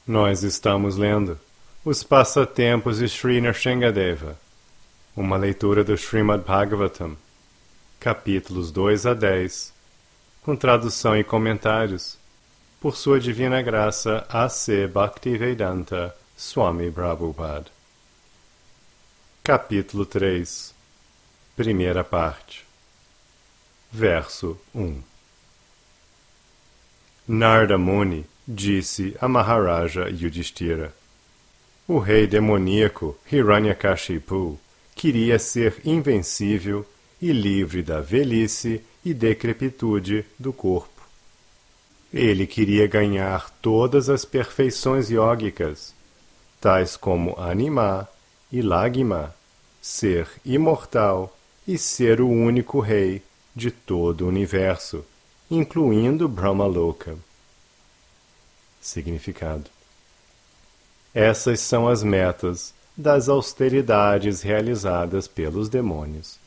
Nós estamos lendo Os Passatempos de Sri Nrsingadeva, uma leitura do Srimad Bhagavatam, capítulos 2 a 10, com tradução e comentários, por sua divina graça A.C. Bhaktivedanta Swami Prabhupada. Capítulo 3, primeira parte, verso 1. Narada Muni disse a Maharaja Yudhishthira: o rei demoníaco Hiranyakashipu queria ser invencível e livre da velhice e decrepitude do corpo. Ele queria ganhar todas as perfeições yógicas, tais como Anima e Lagima, ser imortal e ser o único rei de todo o universo, incluindo Brahmaloka. Significado: essas são as metas das austeridades realizadas pelos demônios.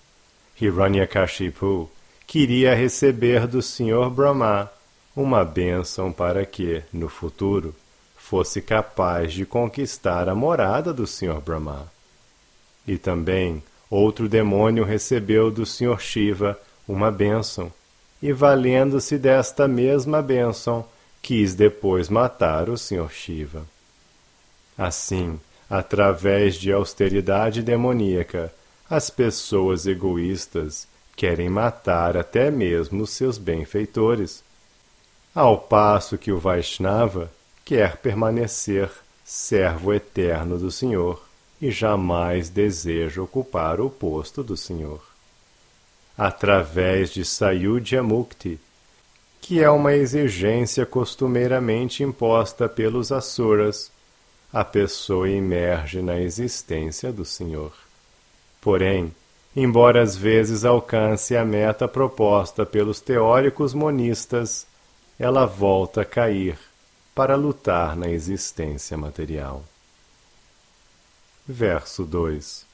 Hiranyakashipu queria receber do Senhor Brahma uma bênção para que, no futuro, fosse capaz de conquistar a morada do Senhor Brahma. E também outro demônio recebeu do Senhor Shiva uma bênção, e valendo-se desta mesma bênção, quis depois matar o Senhor Shiva. Assim, através de austeridade demoníaca, as pessoas egoístas querem matar até mesmo seus benfeitores, ao passo que o Vaishnava quer permanecer servo eterno do Senhor e jamais deseja ocupar o posto do Senhor. Através de Sayudhya Mukti, que é uma exigência costumeiramente imposta pelos asuras, a pessoa emerge na existência do Senhor. Porém, embora às vezes alcance a meta proposta pelos teóricos monistas, ela volta a cair para lutar na existência material. Verso 2.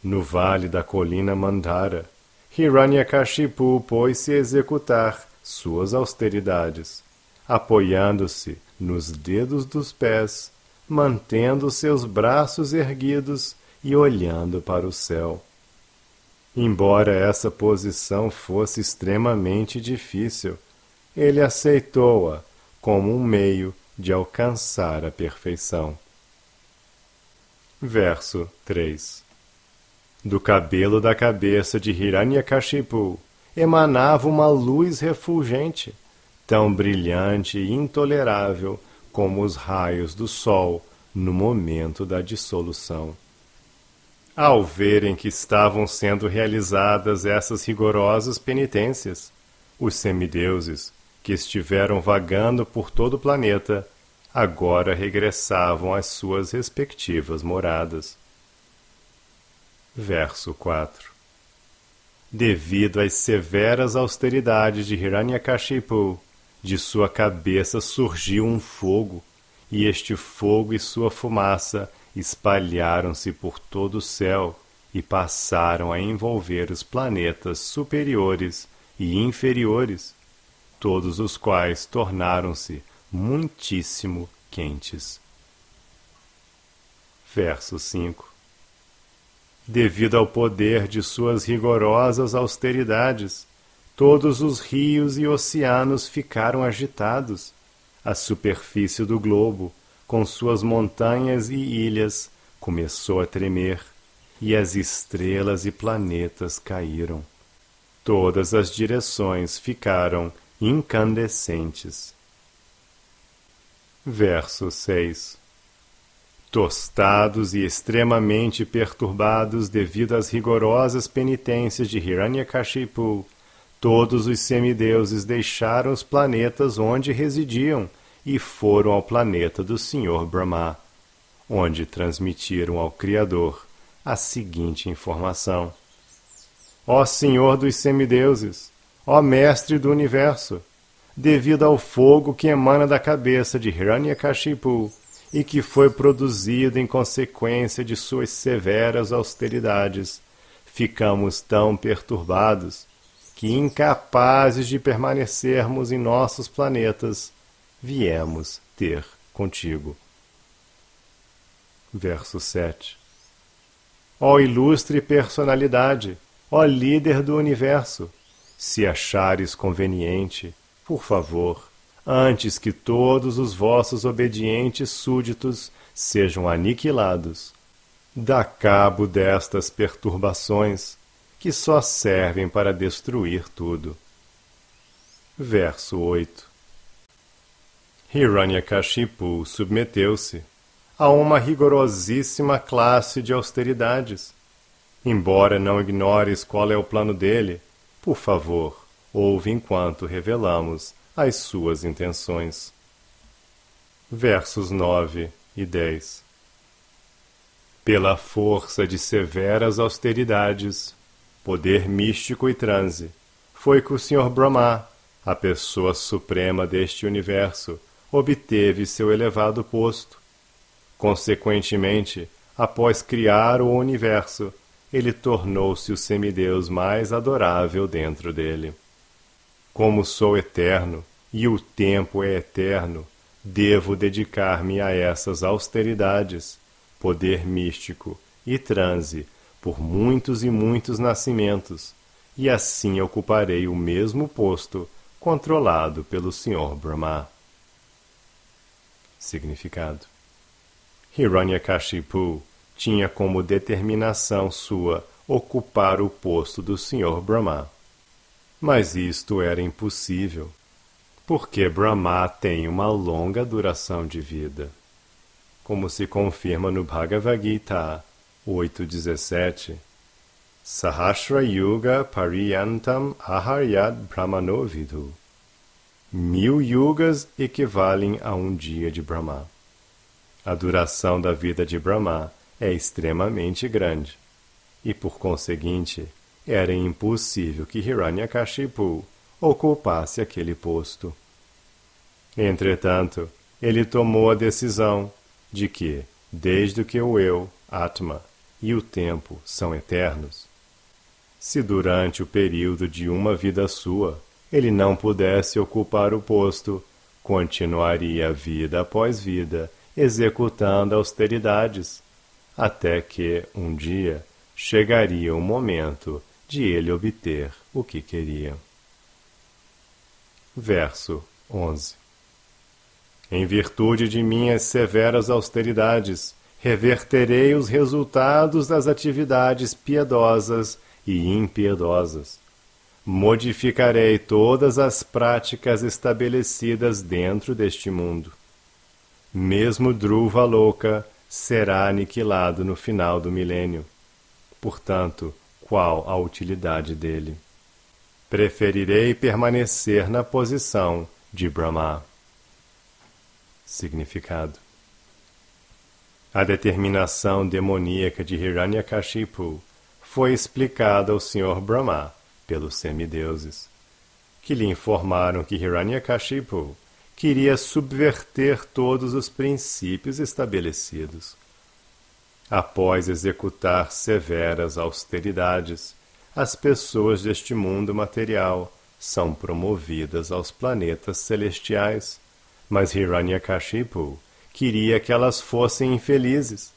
No vale da colina Mandara, Hiranyakashipu pôs-se a executar suas austeridades, apoiando-se nos dedos dos pés, mantendo seus braços erguidos e olhando para o céu. Embora essa posição fosse extremamente difícil, ele aceitou-a como um meio de alcançar a perfeição. Verso 3. Do cabelo da cabeça de Hiranyakashipu emanava uma luz refulgente, tão brilhante e intolerável como os raios do sol no momento da dissolução. Ao verem que estavam sendo realizadas essas rigorosas penitências, os semideuses, que estiveram vagando por todo o planeta, agora regressavam às suas respectivas moradas. Verso 4. Devido às severas austeridades de Hiranyakashipu, de sua cabeça surgiu um fogo, e este fogo e sua fumaça espalharam-se por todo o céu e passaram a envolver os planetas superiores e inferiores, todos os quais tornaram-se muitíssimo quentes. Verso 5. Devido ao poder de suas rigorosas austeridades, todos os rios e oceanos ficaram agitados. A superfície do globo, com suas montanhas e ilhas, começou a tremer, e as estrelas e planetas caíram. Todas as direções ficaram incandescentes. Verso 6. Tostados e extremamente perturbados devido às rigorosas penitências de Hiranyakashipu, todos os semideuses deixaram os planetas onde residiam e foram ao planeta do Senhor Brahma, onde transmitiram ao Criador a seguinte informação: ó Senhor dos semideuses, ó Mestre do Universo, devido ao fogo que emana da cabeça de Hiranyakashipu e que foi produzido em consequência de suas severas austeridades, ficamos tão perturbados que, incapazes de permanecermos em nossos planetas, viemos ter contigo. Verso 7. Ó ilustre personalidade, ó líder do universo, se achares conveniente, por favor, antes que todos os vossos obedientes súditos sejam aniquilados, dá cabo destas perturbações, que só servem para destruir tudo. Verso 8. Hiranyakashipu submeteu-se a uma rigorosíssima classe de austeridades. Embora não ignores qual é o plano dele, por favor, ouve enquanto revelamos as suas intenções. Versos 9 e 10. Pela força de severas austeridades, poder místico e transe, foi que o Sr. Brahma, a pessoa suprema deste universo, obteve seu elevado posto. Consequentemente, após criar o universo, ele tornou-se o semideus mais adorável dentro dele. Como sou eterno e o tempo é eterno, devo dedicar-me a essas austeridades, poder místico e transe por muitos e muitos nascimentos, e assim ocuparei o mesmo posto controlado pelo Sr. Brahma. Significado: Hiranyakashipu tinha como determinação sua ocupar o posto do Sr. Brahma. Mas isto era impossível, porque Brahma tem uma longa duração de vida. Como se confirma no Bhagavad Gita 8.17, Sahasra Yuga Pariyantam Aharyat Brahmano Vidhu. 1000 yugas equivalem a um dia de Brahma. A duração da vida de Brahma é extremamente grande, e por conseguinte, era impossível que Hiranyakashipu ocupasse aquele posto. Entretanto, ele tomou a decisão de que, desde que o eu, Atma, e o tempo são eternos, se durante o período de uma vida sua ele não pudesse ocupar o posto, continuaria vida após vida, executando austeridades, até que, um dia, chegaria o momento de ele obter o que queria. Verso 11. Em virtude de minhas severas austeridades, reverterei os resultados das atividades piedosas e impiedosas. Modificarei todas as práticas estabelecidas dentro deste mundo. Mesmo Dhruva Loka será aniquilado no final do milênio. Portanto, qual a utilidade dele? Preferirei permanecer na posição de Brahma. Significado: a determinação demoníaca de Hiranyakashipu foi explicada ao Sr. Brahma pelos semideuses, que lhe informaram que Hiranyakashipu queria subverter todos os princípios estabelecidos. Após executar severas austeridades, as pessoas deste mundo material são promovidas aos planetas celestiais, mas Hiranyakashipu queria que elas fossem infelizes,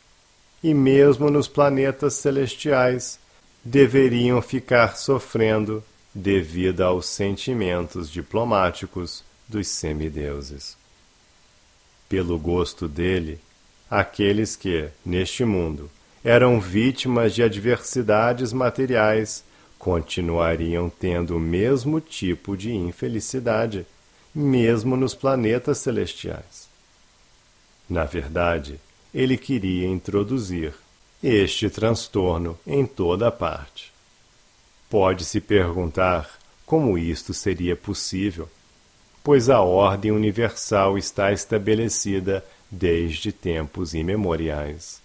e mesmo nos planetas celestiais deveriam ficar sofrendo devido aos sentimentos diplomáticos dos semideuses. Pelo gosto dele, aqueles que, neste mundo, eram vítimas de adversidades materiais continuariam tendo o mesmo tipo de infelicidade, mesmo nos planetas celestiais. Na verdade, ele queria introduzir este transtorno em toda a parte. Pode-se perguntar como isto seria possível, pois a ordem universal está estabelecida desde tempos imemoriais.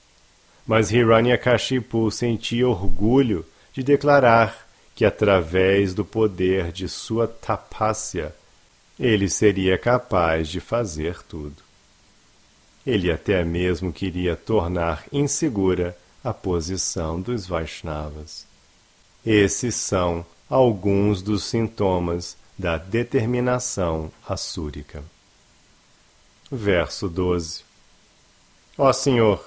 Mas Hiranyakashipu sentia orgulho de declarar que, através do poder de sua tapasya, ele seria capaz de fazer tudo. Ele até mesmo queria tornar insegura a posição dos Vaishnavas. Esses são alguns dos sintomas da determinação assúrica. Verso 12. Ó Senhor,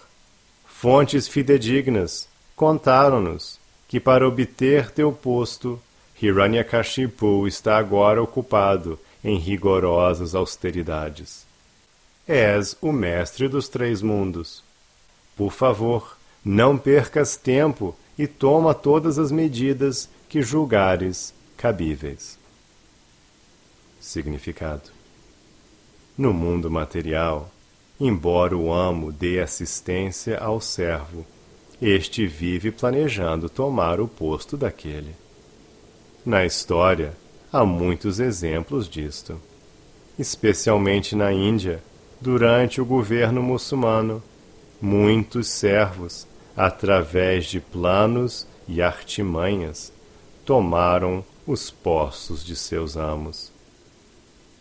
fontes fidedignas contaram-nos que para obter teu posto, Hiranyakashipu está agora ocupado em rigorosas austeridades. És o mestre dos 3 mundos. Por favor, não percas tempo e toma todas as medidas que julgares cabíveis. Significado. No mundo material, embora o amo dê assistência ao servo, este vive planejando tomar o posto daquele. Na história, há muitos exemplos disto. Especialmente na Índia, durante o governo muçulmano, muitos servos, através de planos e artimanhas, tomaram os postos de seus amos.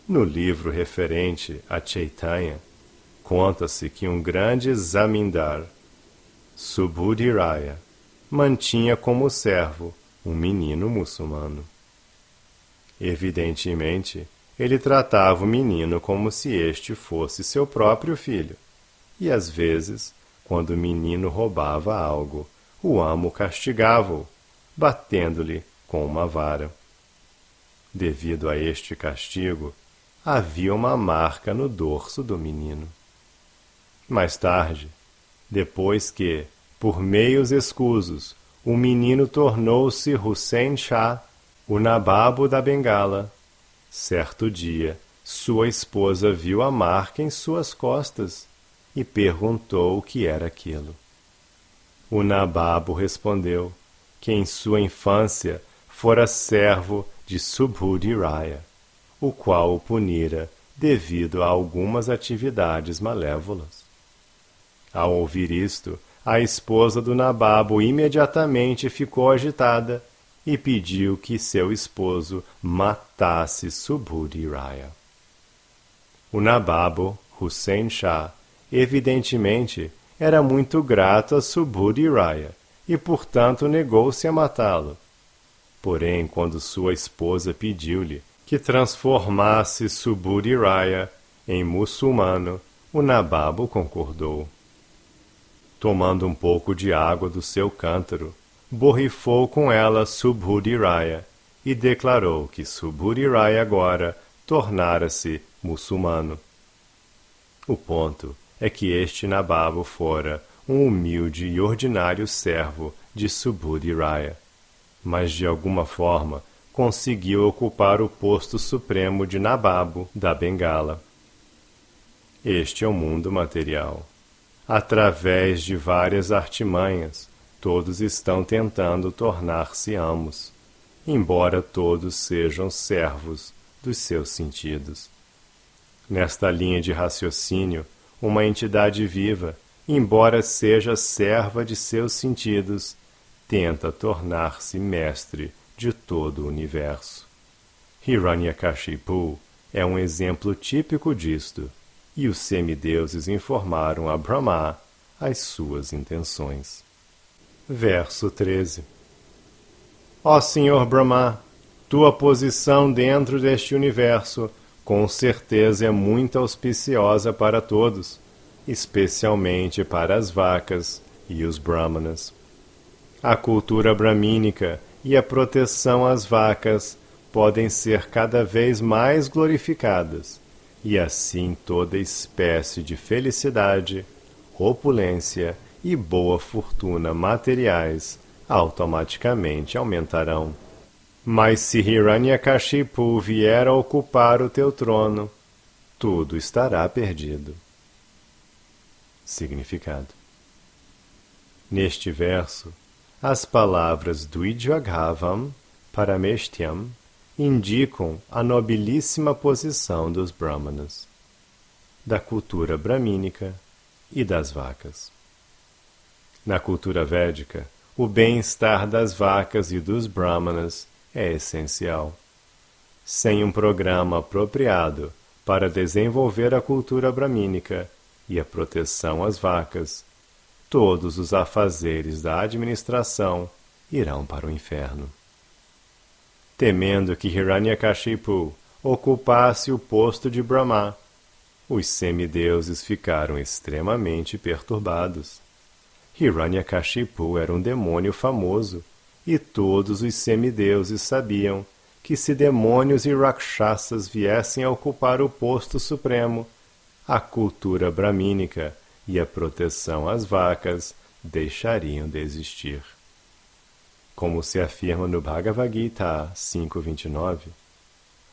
No livro referente a Chaitanya, conta-se que um grande zamindar, Subhudiraya, mantinha como servo um menino muçulmano. Evidentemente, ele tratava o menino como se este fosse seu próprio filho, e às vezes, quando o menino roubava algo, o amo castigava-o, batendo-lhe com uma vara. Devido a este castigo, havia uma marca no dorso do menino. Mais tarde, depois que, por meios escusos, o menino tornou-se Hussein Shah, o nababo da Bengala, certo dia, sua esposa viu a marca em suas costas e perguntou o que era aquilo. O nababo respondeu que em sua infância fora servo de Subhudiraya, o qual o punira devido a algumas atividades malévolas. Ao ouvir isto, a esposa do nababo imediatamente ficou agitada e pediu que seu esposo matasse Subhudiraya. O nababo, Hussein Shah, evidentemente era muito grato a Subhudiraya e, portanto, negou-se a matá-lo. Porém, quando sua esposa pediu-lhe que transformasse Subhudiraya em muçulmano, o nababo concordou. Tomando um pouco de água do seu cântaro, borrifou com ela Subhudiraya e declarou que Subhudiraya agora tornara-se muçulmano. O ponto é que este nababo fora um humilde e ordinário servo de Subhudiraya, mas de alguma forma conseguiu ocupar o posto supremo de nababo da Bengala. Este é o mundo material. Através de várias artimanhas, todos estão tentando tornar-se amos, embora todos sejam servos dos seus sentidos. Nesta linha de raciocínio, uma entidade viva, embora seja serva de seus sentidos, tenta tornar-se mestre de todo o universo. Hiranyakashipu é um exemplo típico disto, e os semideuses informaram a Brahma as suas intenções. Verso 13. Ó Senhor Brahma, tua posição dentro deste universo com certeza é muito auspiciosa para todos, especialmente para as vacas e os brahmanas. A cultura bramínica e a proteção às vacas podem ser cada vez mais glorificadas, e assim toda espécie de felicidade, opulência e boa fortuna materiais automaticamente aumentarão. Mas se Hiranyakashipu vier a ocupar o teu trono, tudo estará perdido. Significado. Neste verso, as palavras Dvijaghavam Parameshtyam indicam a nobilíssima posição dos brahmanas, da cultura bramínica e das vacas. Na cultura védica, o bem-estar das vacas e dos brahmanas é essencial. Sem um programa apropriado para desenvolver a cultura bramínica e a proteção às vacas, todos os afazeres da administração irão para o inferno. Temendo que Hiranyakashipu ocupasse o posto de Brahma, Os semideuses ficaram extremamente perturbados. Hiranyakashipu era um demônio famoso, e todos os semideuses sabiam que se demônios e rakshasas viessem a ocupar o posto supremo, a cultura bramínica e a proteção às vacas deixariam de existir. Como se afirma no Bhagavad Gita 5.29,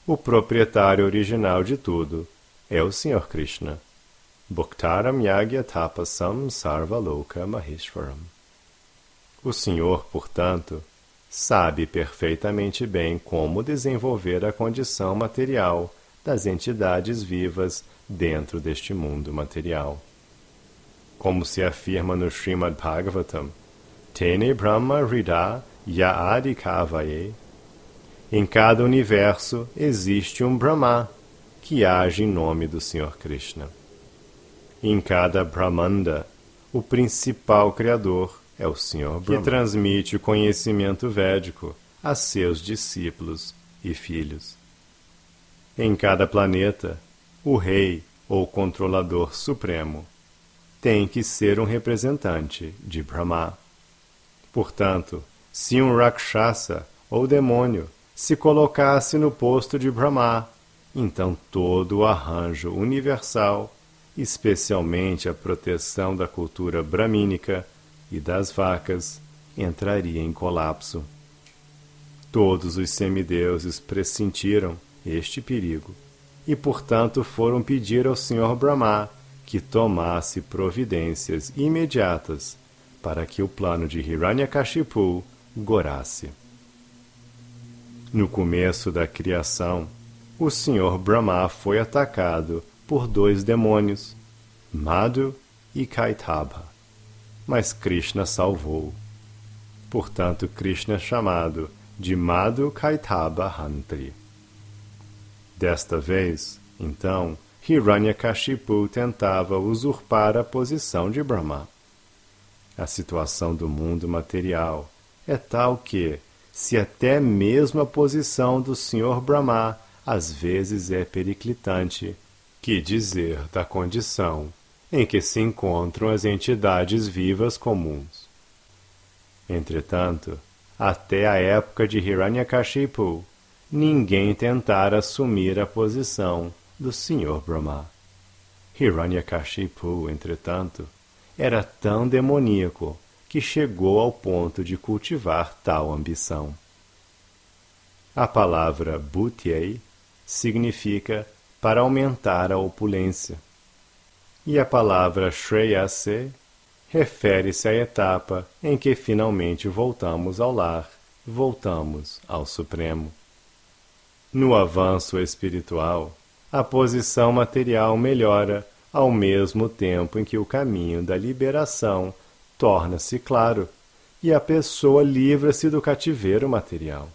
o proprietário original de tudo é o Senhor Krishna. Bhaktaram Yagya Tapasam Sarvaloka Maheshwaram. O Senhor, portanto, sabe perfeitamente bem como desenvolver a condição material das entidades vivas dentro deste mundo material. Como se afirma no Srimad Bhagavatam, Tene Brahma Rida Yaadi Kavaye. Em cada universo existe um Brahma que age em nome do Senhor Krishna. Em cada Brahmanda, o principal criador é o Senhor Brahma, que transmite o conhecimento védico a seus discípulos e filhos. Em cada planeta, o rei ou controlador supremo tem que ser um representante de Brahma. Portanto, se um Rakshasa ou demônio se colocasse no posto de Brahma, então todo o arranjo universal, especialmente a proteção da cultura bramínica e das vacas, entraria em colapso. Todos os semideuses pressentiram este perigo e, portanto, foram pedir ao Senhor Brahma que tomasse providências imediatas para que o plano de Hiranyakashipu gorasse. No começo da criação, o Senhor Brahma foi atacado por 2 demônios, Madhu e Kaitabha, mas Krishna salvou. Portanto, Krishna é chamado de Madhu Kaitabha Hantri. Desta vez, então, Hiranyakashipu tentava usurpar a posição de Brahma. A situação do mundo material é tal que, se até mesmo a posição do Senhor Brahma às vezes é periclitante, que dizer da condição em que se encontram as entidades vivas comuns. Entretanto, até a época de Hiranyakashipu, ninguém tentara assumir a posição do Senhor Brahma. Hiranyakashipu, entretanto, era tão demoníaco que chegou ao ponto de cultivar tal ambição. A palavra bhutyai significa para aumentar a opulência, e a palavra shreyase refere-se à etapa em que finalmente voltamos ao lar, voltamos ao Supremo. No avanço espiritual, a posição material melhora ao mesmo tempo em que o caminho da liberação torna-se claro e a pessoa livra-se do cativeiro material.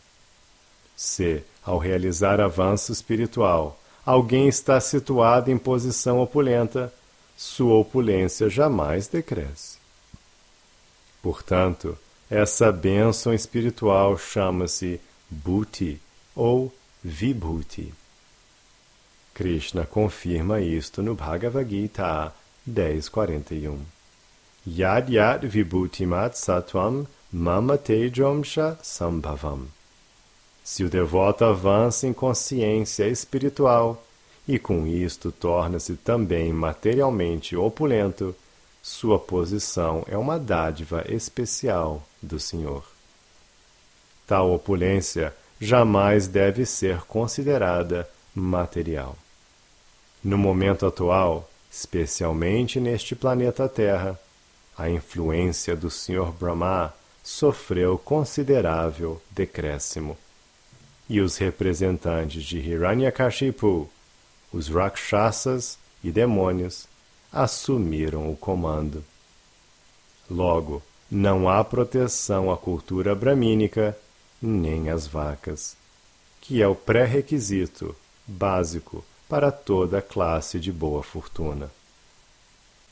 Se, ao realizar avanço espiritual, alguém está situado em posição opulenta, sua opulência jamais decresce. Portanto, essa bênção espiritual chama-se Bhuti ou Vibhuti. Krishna confirma isto no Bhagavad Gita 10.41. Yad yad vibhutimat sattvam mama tejomsha sambhavam. Se o devoto avança em consciência espiritual e com isto torna-se também materialmente opulento, sua posição é uma dádiva especial do Senhor. Tal opulência jamais deve ser considerada material. No momento atual, especialmente neste planeta Terra, a influência do Senhor Brahma sofreu considerável decréscimo. E os representantes de Hiranyakashipu, os Rakshasas e demônios, assumiram o comando. Logo, não há proteção à cultura bramínica nem às vacas, que é o pré-requisito básico para toda classe de boa fortuna.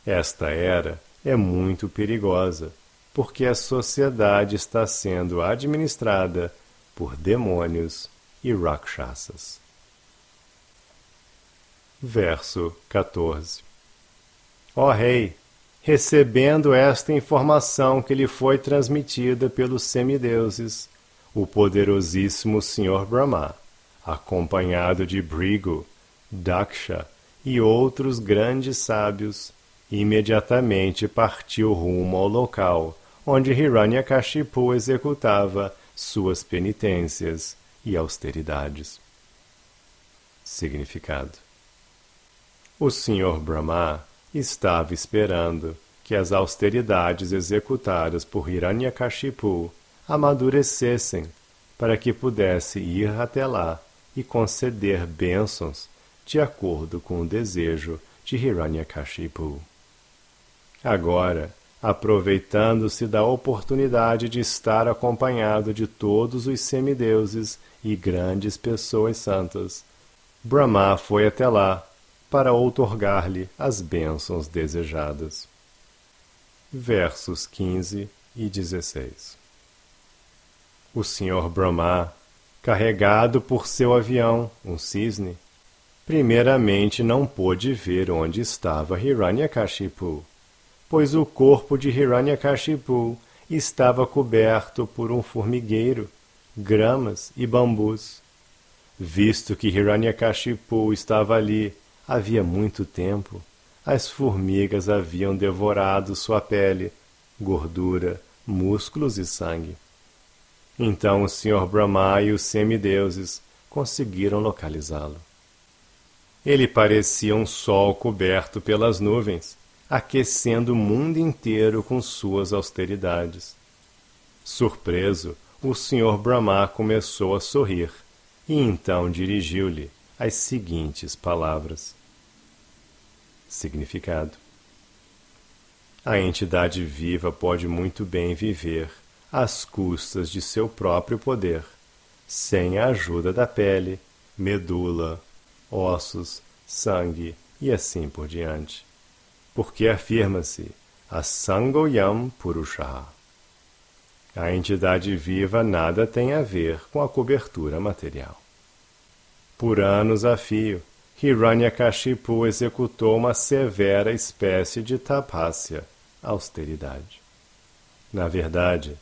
Esta era é muito perigosa, porque a sociedade está sendo administrada por demônios e rakshasas. Verso 14. Ó Rei, recebendo esta informação que lhe foi transmitida pelos semideuses, o poderosíssimo Senhor Brahma, acompanhado de Bhrigu, Daksha e outros grandes sábios, imediatamente partiu rumo ao local onde Hiranyakashipu executava suas penitências e austeridades. Significado: o Senhor Brahma estava esperando que as austeridades executadas por Hiranyakashipu amadurecessem para que pudesse ir até lá e conceder bênçãos de acordo com o desejo de Hiranyakashipu. Agora, aproveitando-se da oportunidade de estar acompanhado de todos os semideuses e grandes pessoas santas, Brahma foi até lá para outorgar-lhe as bênçãos desejadas. Versos 15 e 16. O Senhor Brahma, carregado por seu avião, um cisne, primeiramente não pôde ver onde estava Hiranyakashipu, pois o corpo de Hiranyakashipu estava coberto por um formigueiro, gramas e bambus. Visto que Hiranyakashipu estava ali havia muito tempo, as formigas haviam devorado sua pele, gordura, músculos e sangue. Então o Senhor Brahma e os semideuses conseguiram localizá-lo. Ele parecia um sol coberto pelas nuvens, aquecendo o mundo inteiro com suas austeridades. Surpreso, o Senhor Brahma começou a sorrir, e então dirigiu-lhe as seguintes palavras. Significado: a entidade viva pode muito bem viver às custas de seu próprio poder, sem a ajuda da pele, medula, ossos, sangue e assim por diante, porque afirma-se Asangoyam Purusha. A entidade viva nada tem a ver com a cobertura material. Por anos a fio, Hiranyakashipu executou uma severa espécie de tapasya, austeridade. Na verdade,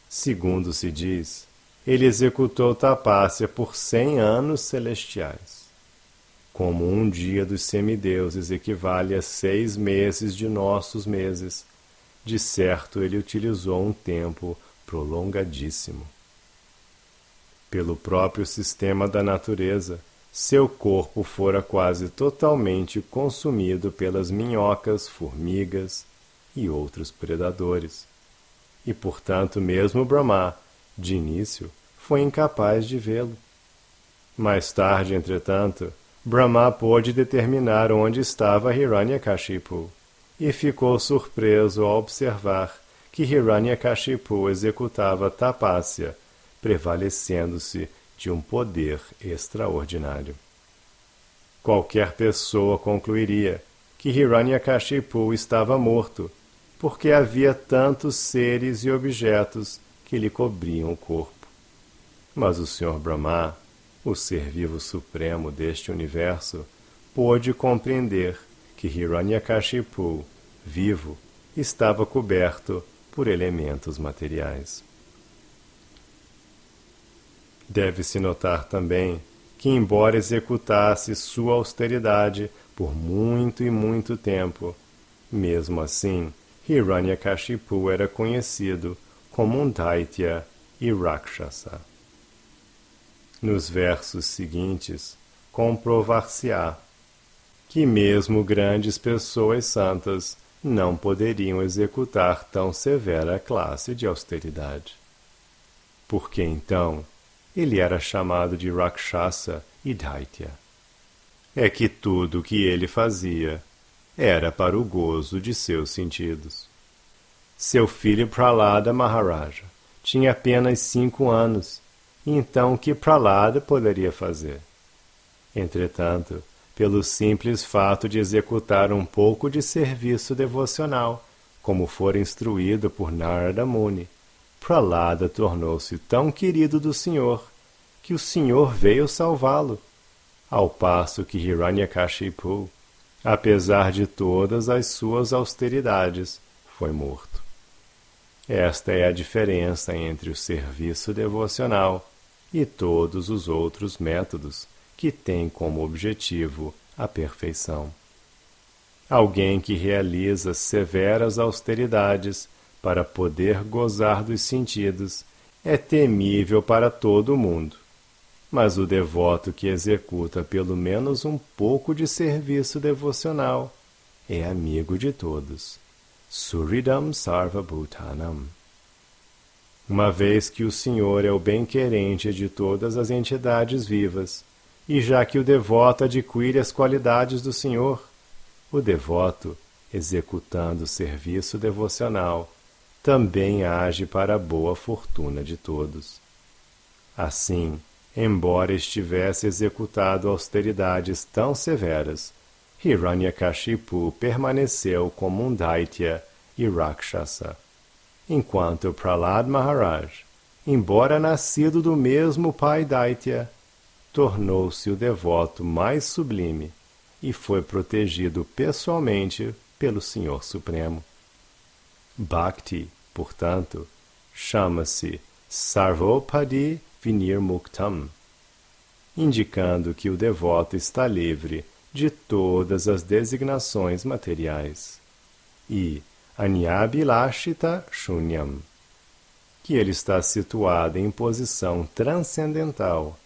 segundo se diz, ele executou tapasya por 100 anos celestiais. Como um dia dos semideuses equivale a 6 meses de nossos meses, de certo ele utilizou um tempo prolongadíssimo. Pelo próprio sistema da natureza, seu corpo fora quase totalmente consumido pelas minhocas, formigas e outros predadores. E, portanto, mesmo Brahma, de início, foi incapaz de vê-lo. Mais tarde, entretanto, Brahma pôde determinar onde estava Hiranyakashipu, e ficou surpreso ao observar que Hiranyakashipu executava tapasya, prevalecendo-se de um poder extraordinário. Qualquer pessoa concluiria que Hiranyakashipu estava morto, porque havia tantos seres e objetos que lhe cobriam o corpo. Mas o Senhor Brahma, o ser vivo supremo deste universo, pôde compreender que Hiranyakashipu, vivo, estava coberto por elementos materiais. Deve-se notar também que, embora executasse sua austeridade por muito e muito tempo, mesmo assim, Hiranyakashipu era conhecido como um Daitya e Rakshasa. Nos versos seguintes, comprovar-se-á que mesmo grandes pessoas santas não poderiam executar tão severa classe de austeridade. Porque então ele era chamado de Rakshasa e Daitya. É que tudo o que ele fazia era para o gozo de seus sentidos. Seu filho Prahlada Maharaja tinha apenas 5 anos, e então o que Prahlada poderia fazer? Entretanto, pelo simples fato de executar um pouco de serviço devocional, como fora instruído por Narada Muni, Prahlada tornou-se tão querido do Senhor, que o Senhor veio salvá-lo. ao passo que Hiranyakashipu, apesar de todas as suas austeridades, foi morto. Esta é a diferença entre o serviço devocional e todos os outros métodos que têm como objetivo a perfeição. Alguém que realiza severas austeridades para poder gozar dos sentidos é temível para todo o mundo, mas o devoto que executa pelo menos um pouco de serviço devocional é amigo de todos. Suridam Sarva Bhutanam. Uma vez que o Senhor é o bem-querente de todas as entidades vivas, e já que o devoto adquire as qualidades do Senhor, o devoto, executando o serviço devocional, também age para a boa fortuna de todos. Assim, embora estivesse executado austeridades tão severas, Hiranyakashipu permaneceu como um Daitya e Rakshasa, enquanto Prahlad Maharaj, embora nascido do mesmo pai Daitya, tornou-se o devoto mais sublime e foi protegido pessoalmente pelo Senhor Supremo. Bhakti, portanto, chama-se Sarvopadi Vinirmuktam, indicando que o devoto está livre de todas as designações materiais, e Anyabhilashita Shunyam, que ele está situado em posição transcendental,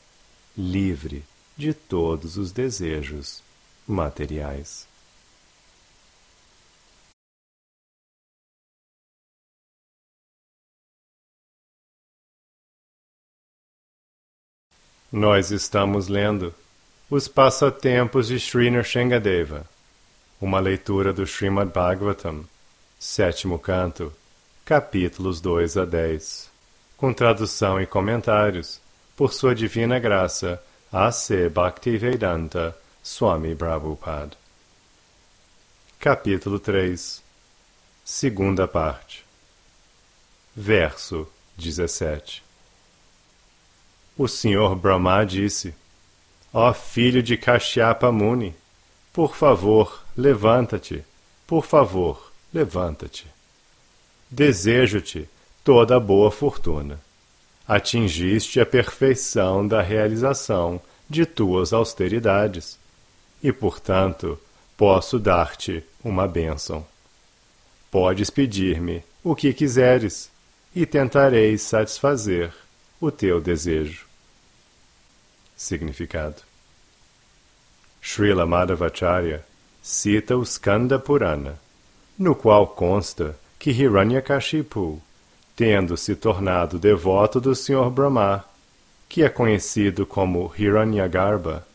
livre de todos os desejos materiais. Nós estamos lendo Os Passatempos de Sri Nrsingadeva, uma leitura do Srimad Bhagavatam, 7º canto, capítulos 2 a 10, com tradução e comentários, por sua divina graça, A.C. Bhaktivedanta Swami Prabhupada. Capítulo 3, segunda parte. Verso 17. O Senhor Brahma disse: Ó filho de Kashyapa Muni, por favor, levanta-te, por favor, levanta-te. Desejo-te toda a boa fortuna. Atingiste a perfeição da realização de tuas austeridades, e, portanto, posso dar-te uma bênção. Podes pedir-me o que quiseres, e tentarei satisfazer o teu desejo. Significado. Srila Madhvacharya cita o Skanda Purana, no qual consta que Hiranyakashipu, tendo se tornado devoto do Sr. Brahma, que é conhecido como Hiranyagarbha,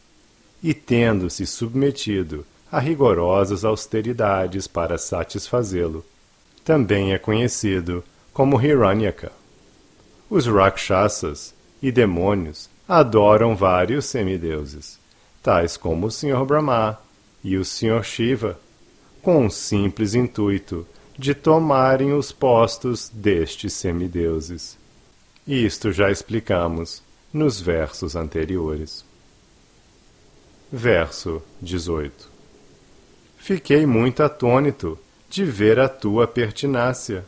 e tendo se submetido a rigorosas austeridades para satisfazê-lo, também é conhecido como Hiranyaka. Os Rakshasas e demônios adoram vários semideuses, tais como o Sr. Brahma e o Sr. Shiva, com um simples intuito de tomarem os postos destes semideuses. Isto já explicamos nos versos anteriores. Verso 18. Fiquei muito atônito de ver a tua pertinácia,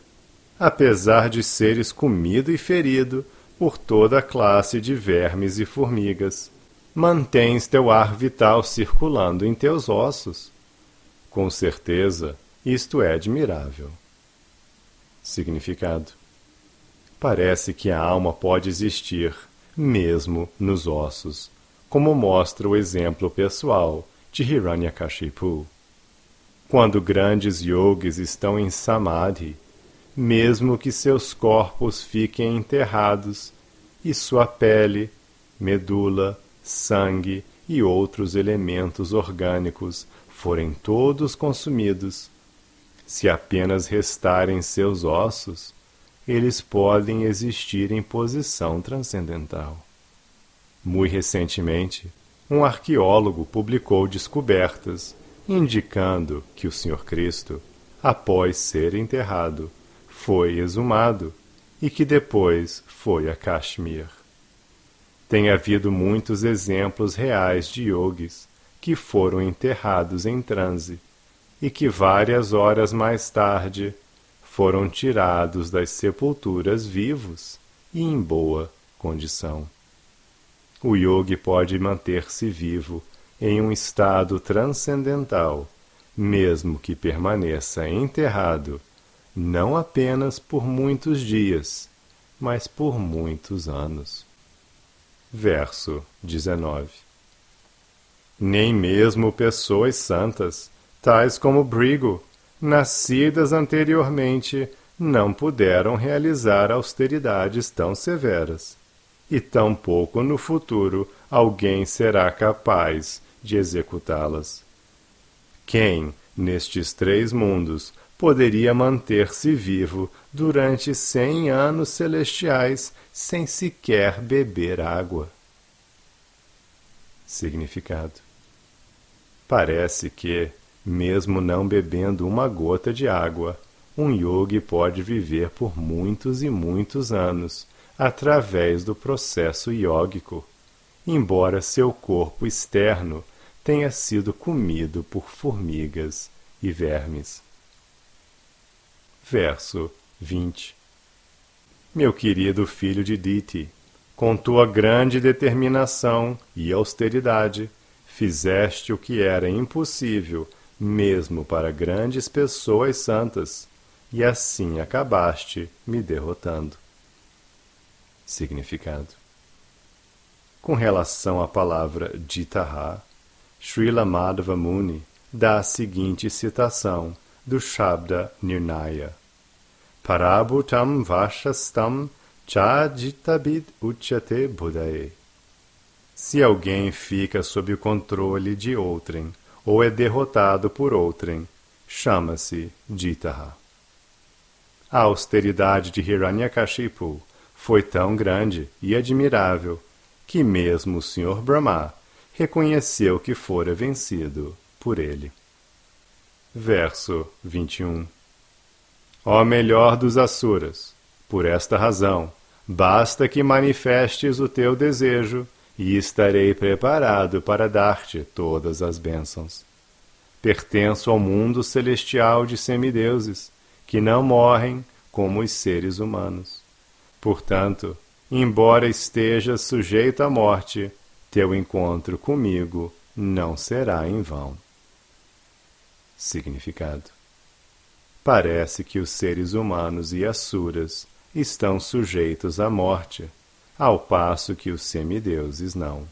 apesar de seres comido e ferido por toda a classe de vermes e formigas. Mantens teu ar vital circulando em teus ossos. Com certeza, isto é admirável. Significado. Parece que a alma pode existir, mesmo nos ossos, como mostra o exemplo pessoal de Hiranyakashipu. Quando grandes yogis estão em samadhi, mesmo que seus corpos fiquem enterrados e sua pele, medula, sangue e outros elementos orgânicos forem todos consumidos, se apenas restarem seus ossos, eles podem existir em posição transcendental. Muito recentemente, um arqueólogo publicou descobertas indicando que o Sr. Cristo, após ser enterrado, foi exumado e que depois foi a Kashmir. Tem havido muitos exemplos reais de yogis que foram enterrados em transe e que várias horas mais tarde foram tirados das sepulturas vivos e em boa condição. O yogi pode manter-se vivo em um estado transcendental, mesmo que permaneça enterrado, não apenas por muitos dias, mas por muitos anos. Verso 19. Nem mesmo pessoas santas, tais como Brigu, nascidas anteriormente, não puderam realizar austeridades tão severas, e tampouco no futuro alguém será capaz de executá-las. Quem, nestes 3 mundos, poderia manter-se vivo durante 100 anos celestiais sem sequer beber água? Significado. Parece que, mesmo não bebendo uma gota de água, um yogi pode viver por muitos e muitos anos através do processo yógico, embora seu corpo externo tenha sido comido por formigas e vermes. Verso 20. Meu querido filho de Diti, com tua grande determinação e austeridade, fizeste o que era impossível mesmo para grandes pessoas santas, e assim acabaste me derrotando. Significado. Com relação à palavra Jitaha, Srila Madhava Muni dá a seguinte citação do Shabda Nirnaya: Parabhutam Vashastam Chajitabid Uchyate Buddhaye. Se alguém fica sob o controle de outrem, ou é derrotado por outrem, chama-se Jitaha. A austeridade de Hiranyakashipu foi tão grande e admirável que mesmo o Sr. Brahma reconheceu que fora vencido por ele. Verso 21. Ó melhor dos Asuras, por esta razão, basta que manifestes o teu desejo e estarei preparado para dar-te todas as bênçãos. Pertenço ao mundo celestial de semideuses, que não morrem como os seres humanos. Portanto, embora estejas sujeito à morte, teu encontro comigo não será em vão. Significado. Parece que os seres humanos e asuras estão sujeitos à morte, ao passo que os semideuses não.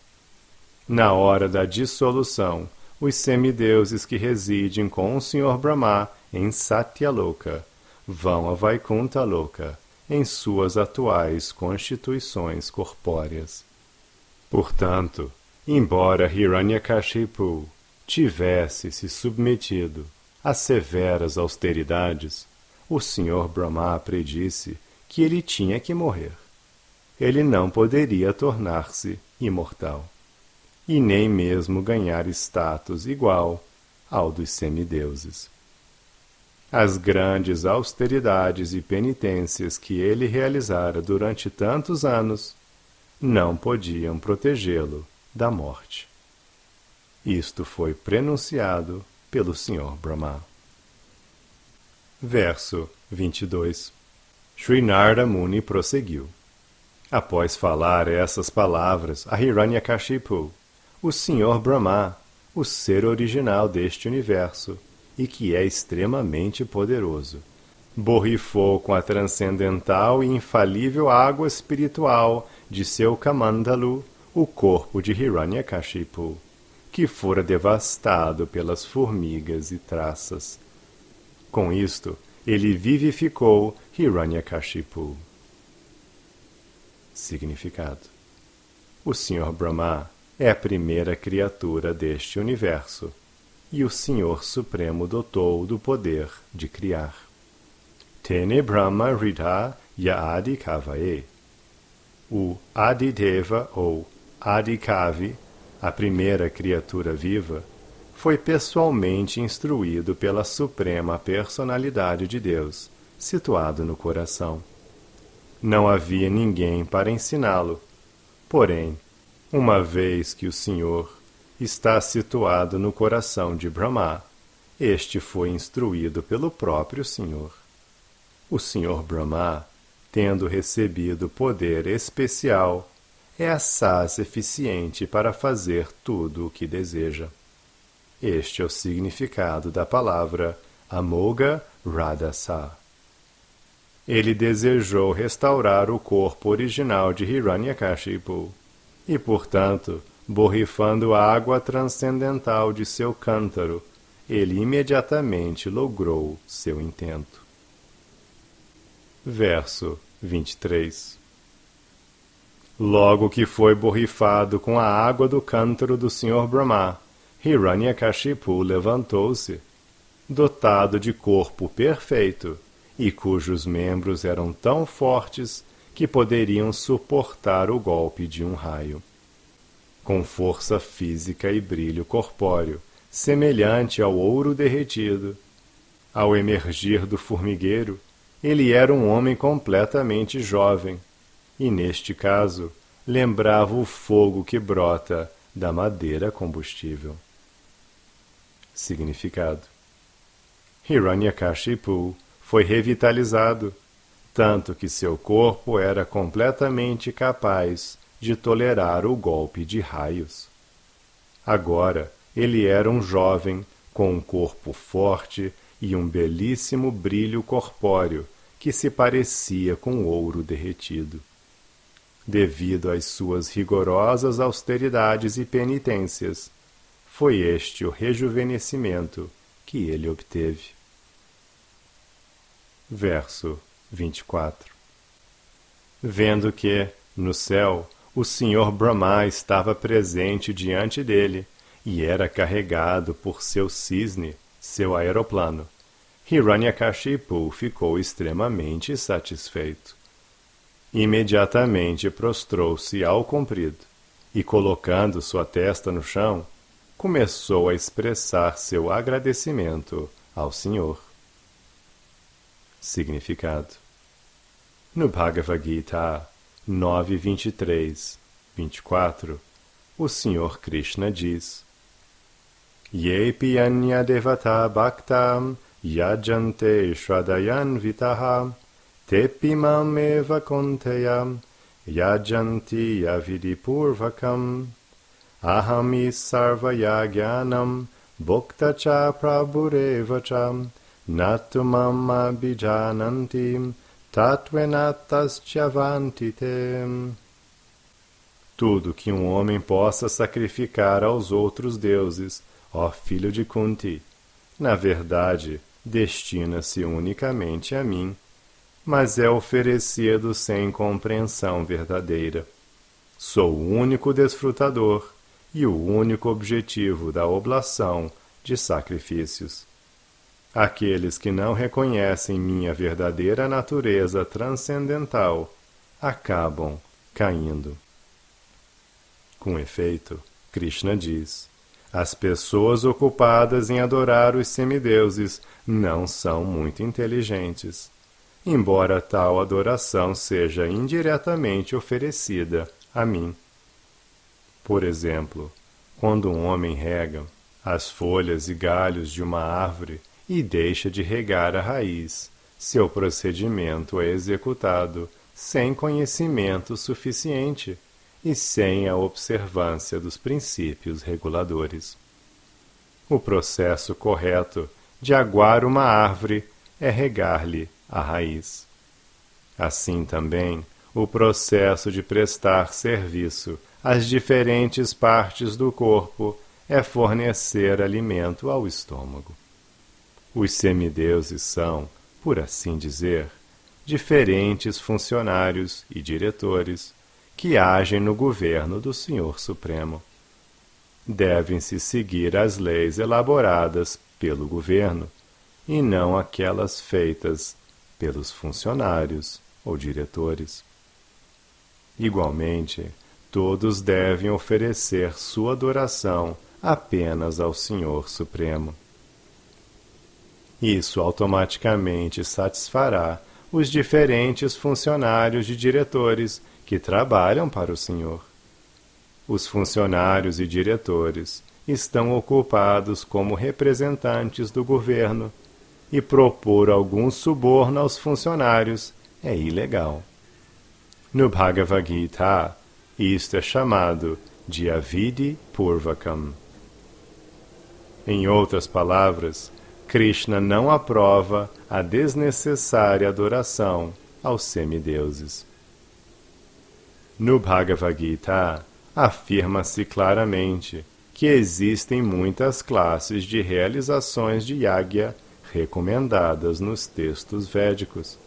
Na hora da dissolução, os semideuses que residem com o Sr. Brahma em Satyaloka vão a Vaikuntha Loka em suas atuais constituições corpóreas. Portanto, embora Hiranyakashipu tivesse se submetido a severas austeridades, o Sr. Brahma predisse que ele tinha que morrer. Ele não poderia tornar-se imortal, e nem mesmo ganhar status igual ao dos semideuses. As grandes austeridades e penitências que ele realizara durante tantos anos não podiam protegê-lo da morte. Isto foi prenunciado pelo Sr. Brahma. Verso 22. Sri Narada Muni prosseguiu. Após falar essas palavras a Hiranyakashipu, o Sr. Brahma, o ser original deste universo, e que é extremamente poderoso, borrifou com a transcendental e infalível água espiritual de seu Kamandalu o corpo de Hiranyakashipu, que fora devastado pelas formigas e traças. Com isto, ele vivificou Hiranyakashipu. Significado. O Sr. Brahma é a primeira criatura deste universo, e o Senhor Supremo dotou do poder de criar. Tene Brahma Ridha Yaadi Kavae. O Adideva ou Adikavi, a primeira criatura viva, foi pessoalmente instruído pela Suprema Personalidade de Deus, situado no coração. Não havia ninguém para ensiná-lo, porém, Uma vez que o Senhor está situado no coração de Brahma, este foi instruído pelo próprio Senhor. O Senhor Brahma, tendo recebido poder especial, é assaz eficiente para fazer tudo o que deseja. Este é o significado da palavra Amoga Radhasa. Ele desejou restaurar o corpo original de Hiranyakashipu e, portanto, borrifando a água transcendental de seu cântaro, ele imediatamente logrou seu intento. Verso 23. Logo que foi borrifado com a água do cântaro do Senhor Brahma, Hiranyakashipu levantou-se, dotado de corpo perfeito, e cujos membros eram tão fortes que poderiam suportar o golpe de um raio. Com força física e brilho corpóreo, semelhante ao ouro derretido. Ao emergir do formigueiro, ele era um homem completamente jovem, e neste caso, lembrava o fogo que brota da madeira combustível. Significado: Hiranyakashipu foi revitalizado, tanto que seu corpo era completamente capaz de tolerar o golpe de raios. Agora, ele era um jovem com um corpo forte e um belíssimo brilho corpóreo que se parecia com ouro derretido. Devido às suas rigorosas austeridades e penitências, foi este o rejuvenescimento que ele obteve. Verso 24. Vendo que, no céu, o Senhor Brahma estava presente diante dele e era carregado por seu cisne, seu aeroplano, Hiranyakashipu ficou extremamente satisfeito. Imediatamente prostrou-se ao comprido e, colocando sua testa no chão, começou a expressar seu agradecimento ao Senhor. Significado: no Bhagavad Gita 9.23, 24, o Senhor Krishna diz: Yepi anya devata bhaktam yajante shraddhayan vitaha tepi mam eva konteyam yajanti yavidipurvakam ahami sarvayagyanam bhukta cha prabhureva cha natumam abhijanantim tatvenataschavantitem. Tudo que um homem possa sacrificar aos outros deuses, ó filho de Kunti, na verdade, destina-se unicamente a mim, mas é oferecido sem compreensão verdadeira. Sou o único desfrutador e o único objetivo da oblação de sacrifícios. Aqueles que não reconhecem minha verdadeira natureza transcendental acabam caindo. Com efeito, Krishna diz: as pessoas ocupadas em adorar os semideuses não são muito inteligentes, embora tal adoração seja indiretamente oferecida a mim. Por exemplo, quando um homem rega as folhas e galhos de uma árvore e deixa de regar a raiz, seu procedimento é executado sem conhecimento suficiente e sem a observância dos princípios reguladores. O processo correto de aguar uma árvore é regar-lhe a raiz. Assim também, o processo de prestar serviço às diferentes partes do corpo é fornecer alimento ao estômago. Os semideuses são, por assim dizer, diferentes funcionários e diretores que agem no governo do Senhor Supremo. Devem-se seguir as leis elaboradas pelo governo e não aquelas feitas pelos funcionários ou diretores. Igualmente, todos devem oferecer sua adoração apenas ao Senhor Supremo. Isso automaticamente satisfará os diferentes funcionários e diretores que trabalham para o Senhor. os funcionários e diretores estão ocupados como representantes do governo e propor algum suborno aos funcionários é ilegal. No Bhagavad Gita, isto é chamado de Avidi Purvakam. Em outras palavras, Krishna não aprova a desnecessária adoração aos semideuses. No Bhagavad Gita, afirma-se claramente que existem muitas classes de realizações de yagya recomendadas nos textos védicos.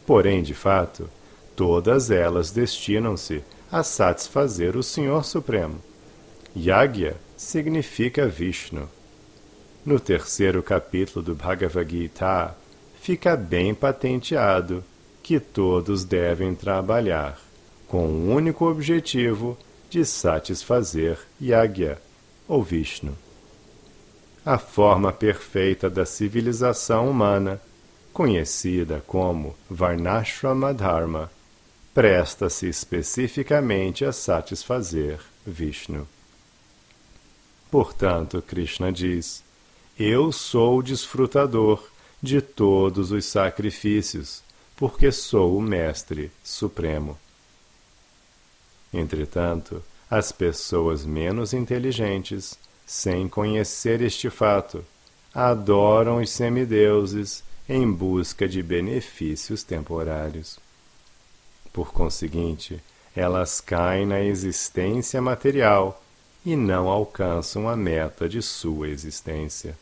Porém, de fato, todas elas destinam-se a satisfazer o Senhor Supremo. Yagya significa Vishnu. No terceiro capítulo do Bhagavad Gita, fica bem patenteado que todos devem trabalhar com o único objetivo de satisfazer Yagya, ou Vishnu. A forma perfeita da civilização humana, conhecida como Varnashrama Dharma, presta-se especificamente a satisfazer Vishnu. Portanto, Krishna diz: eu sou o desfrutador de todos os sacrifícios, porque sou o Mestre Supremo. Entretanto, as pessoas menos inteligentes, sem conhecer este fato, adoram os semideuses em busca de benefícios temporários. Por conseguinte, elas caem na existência material e não alcançam a meta de sua existência.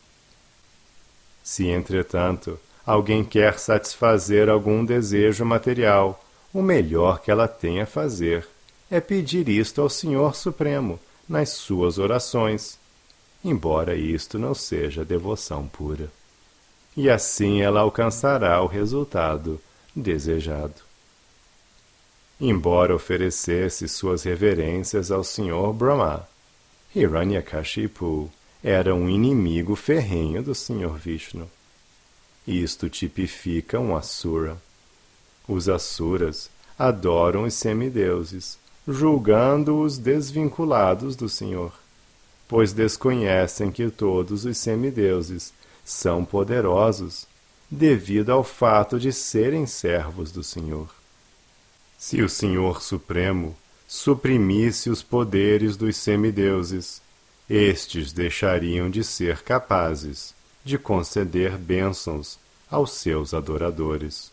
Se, entretanto, alguém quer satisfazer algum desejo material, o melhor que ela tem a fazer é pedir isto ao Senhor Supremo nas suas orações, embora isto não seja devoção pura. E assim ela alcançará o resultado desejado. Embora oferecesse suas reverências ao Senhor Brahma, Hiranyakashipu era um inimigo ferrenho do Senhor Vishnu. Isto tipifica um asura. Os asuras adoram os semideuses, julgando-os desvinculados do Senhor, pois desconhecem que todos os semideuses são poderosos devido ao fato de serem servos do Senhor. Se o Senhor Supremo suprimisse os poderes dos semideuses, estes deixariam de ser capazes de conceder bênçãos aos seus adoradores.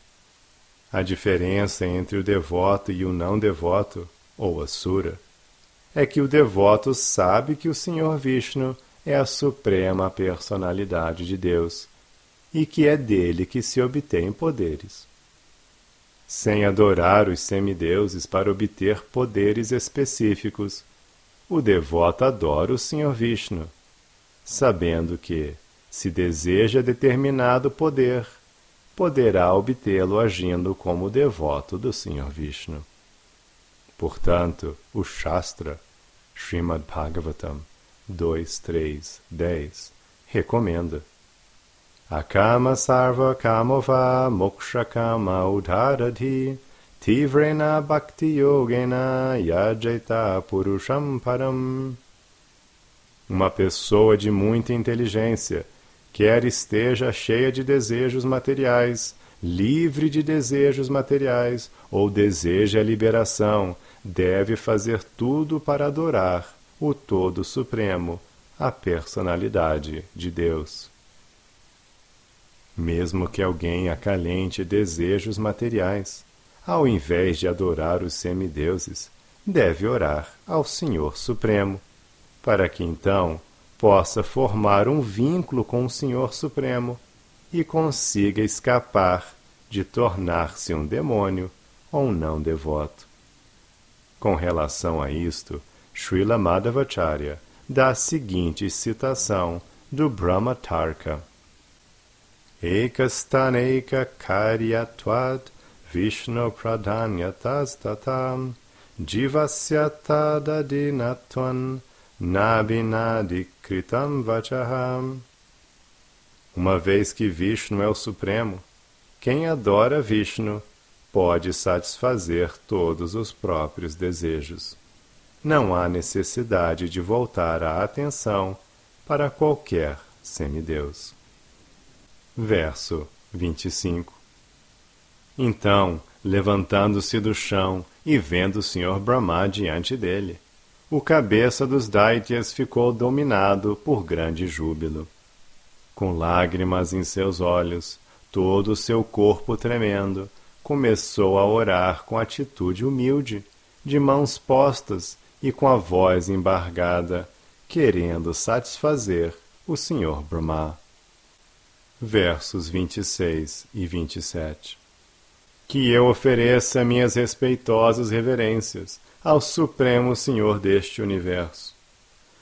A diferença entre o devoto e o não devoto, ou asura, é que o devoto sabe que o Senhor Vishnu é a suprema personalidade de Deus e que é dele que se obtém poderes. Sem adorar os semideuses para obter poderes específicos, o devoto adora o Senhor Vishnu, sabendo que, se deseja determinado poder, poderá obtê-lo agindo como devoto do Senhor Vishnu. Portanto, o Shastra, Srimad Bhagavatam 2.3.10, recomenda: Akama sarva kamova moksha kama udharadhi tivrena bhakti yogena yajaita purusham param. Uma pessoa de muita inteligência, quer esteja cheia de desejos materiais, livre de desejos materiais, ou deseja a liberação, deve fazer tudo para adorar o Todo Supremo, a personalidade de Deus. Mesmo que alguém acalente desejos materiais, ao invés de adorar os semideuses, deve orar ao Senhor Supremo, para que então possa formar um vínculo com o Senhor Supremo e consiga escapar de tornar-se um demônio ou um não devoto. Com relação a isto, Srila Madhvacharya dá a seguinte citação do Brahmatarka: Ekastaneika karyatvad Vishnu pradhanyatas tatam jivasyatadadinatvan nabinadi kritam vachaham. Uma vez que Vishnu é o Supremo, quem adora Vishnu pode satisfazer todos os próprios desejos. não há necessidade de voltar a atenção para qualquer semideus. Verso 25. Então, levantando-se do chão e vendo o Sr. Brahma diante dele, o cabeça dos Daityas ficou dominado por grande júbilo. Com lágrimas em seus olhos, todo o seu corpo tremendo, começou a orar com atitude humilde, de mãos postas e com a voz embargada, querendo satisfazer o Sr. Brahma. Versos 26 e 27. Que eu ofereça minhas respeitosas reverências ao Supremo Senhor deste universo.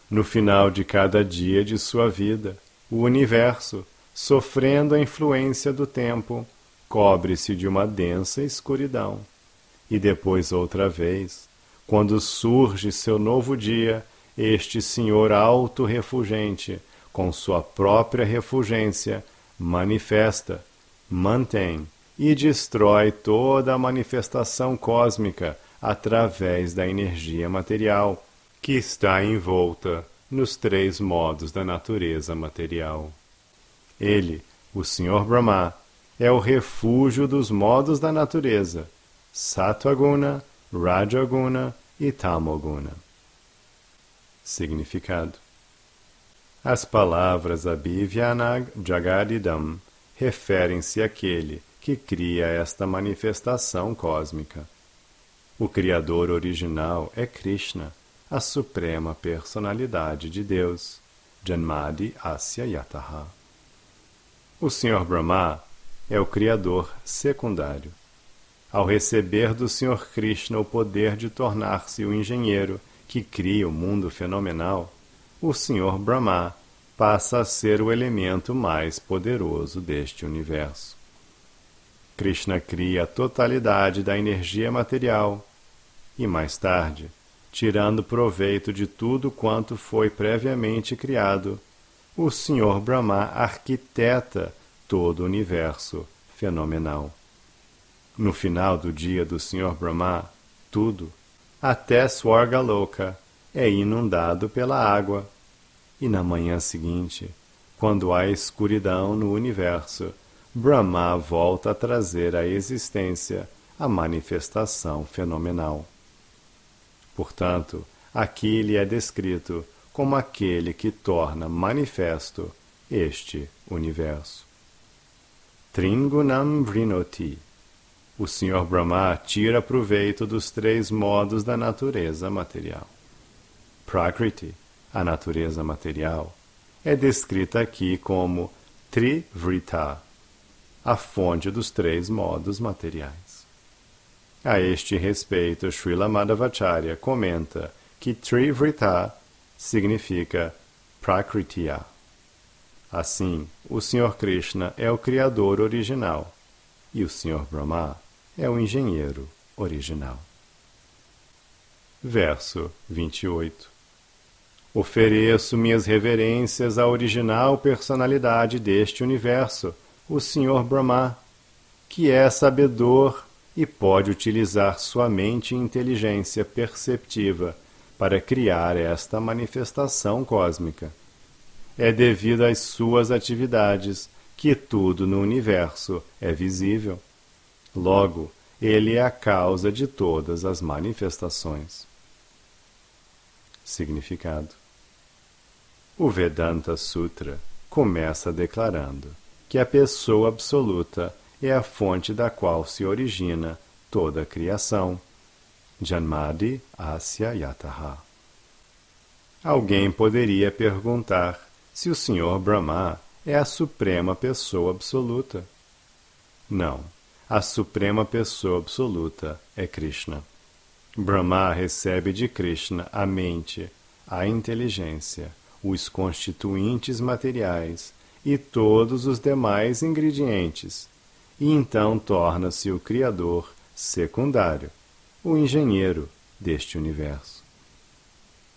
No final de cada dia de sua vida, o universo, sofrendo a influência do tempo, cobre-se de uma densa escuridão. E depois outra vez, quando surge seu novo dia, este Senhor auto-refulgente, com sua própria refulgência, manifesta, mantém e destrói toda a manifestação cósmica através da energia material, que está envolta nos três modos da natureza material. Ele, o Sr. Brahma, é o refúgio dos modos da natureza, Sattva-guna, Rajaguna e Tamoguna. Significado. As palavras Abhivyanag Jagadidam referem-se àquele que cria esta manifestação cósmica. O Criador original é Krishna, a suprema personalidade de Deus, Janmadi Asya Yataha. O Sr. Brahma é o Criador secundário. Ao receber do Sr. Krishna o poder de tornar-se o engenheiro que cria o mundo fenomenal, o Sr. Brahma passa a ser o elemento mais poderoso deste universo. Krishna cria a totalidade da energia material e, mais tarde, tirando proveito de tudo quanto foi previamente criado, o Sr. Brahma arquiteta todo o universo fenomenal. No final do dia do Sr. Brahma, tudo, até Swargaloka, é inundado pela água. E na manhã seguinte, quando há escuridão no universo, Brahma volta a trazer à existência a manifestação fenomenal. Portanto, aqui lhe é descrito como aquele que torna manifesto este universo. Tringunam Vrinoti. O Sr. Brahma tira proveito dos três modos da natureza material. Prakriti, a natureza material, é descrita aqui como Trivrita, a fonte dos três modos materiais. A este respeito, Srila Madhvacharya comenta que Trivrita significa Prakritiya. Assim, o Sr. Krishna é o Criador original e o Sr. Brahma é o engenheiro original. Verso 28. Ofereço minhas reverências à original personalidade deste universo, o Sr. Brahma, que é sabedor e pode utilizar sua mente e inteligência perceptiva para criar esta manifestação cósmica. É devido às suas atividades que tudo no universo é visível. Logo, ele é a causa de todas as manifestações. Significado. O Vedanta Sutra começa declarando que a pessoa absoluta é a fonte da qual se origina toda a criação. Janmadi Asya Yataha. Alguém poderia perguntar se o Sr. Brahma é a suprema pessoa absoluta. Não, a suprema pessoa absoluta é Krishna. Brahma recebe de Krishna a mente, a inteligência, os constituintes materiais e todos os demais ingredientes, e então torna-se o Criador secundário, o engenheiro deste universo.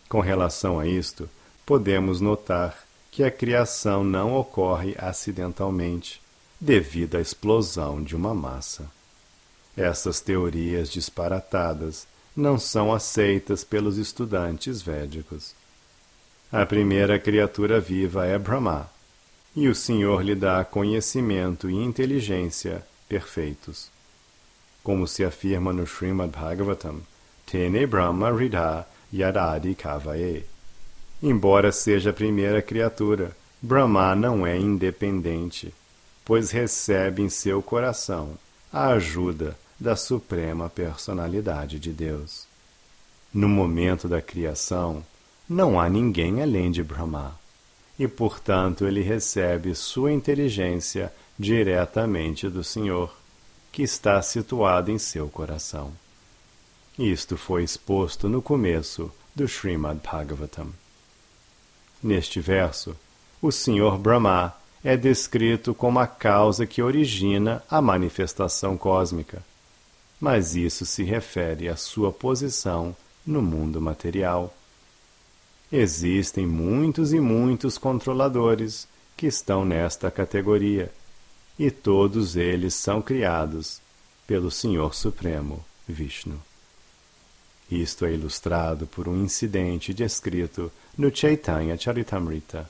Com relação a isto, podemos notar que a criação não ocorre acidentalmente, devido à explosão de uma massa. Essas teorias disparatadas não são aceitas pelos estudantes védicos. A primeira criatura viva é Brahma, e o Senhor lhe dá conhecimento e inteligência perfeitos. Como se afirma no Srimad Bhagavatam, Tene Brahma Ridha Yadadi Kavaye. Embora seja a primeira criatura, Brahma não é independente, pois recebe em seu coração a ajuda da Suprema Personalidade de Deus. No momento da criação, não há ninguém além de Brahma, e portanto ele recebe sua inteligência diretamente do Senhor, que está situado em seu coração. Isto foi exposto no começo do Srimad Bhagavatam. Neste verso, o Senhor Brahma é descrito como a causa que origina a manifestação cósmica, mas isso se refere à sua posição no mundo material. Existem muitos e muitos controladores que estão nesta categoria, e todos eles são criados pelo Senhor Supremo, Vishnu. Isto é ilustrado por um incidente descrito no Chaitanya Charitamrita.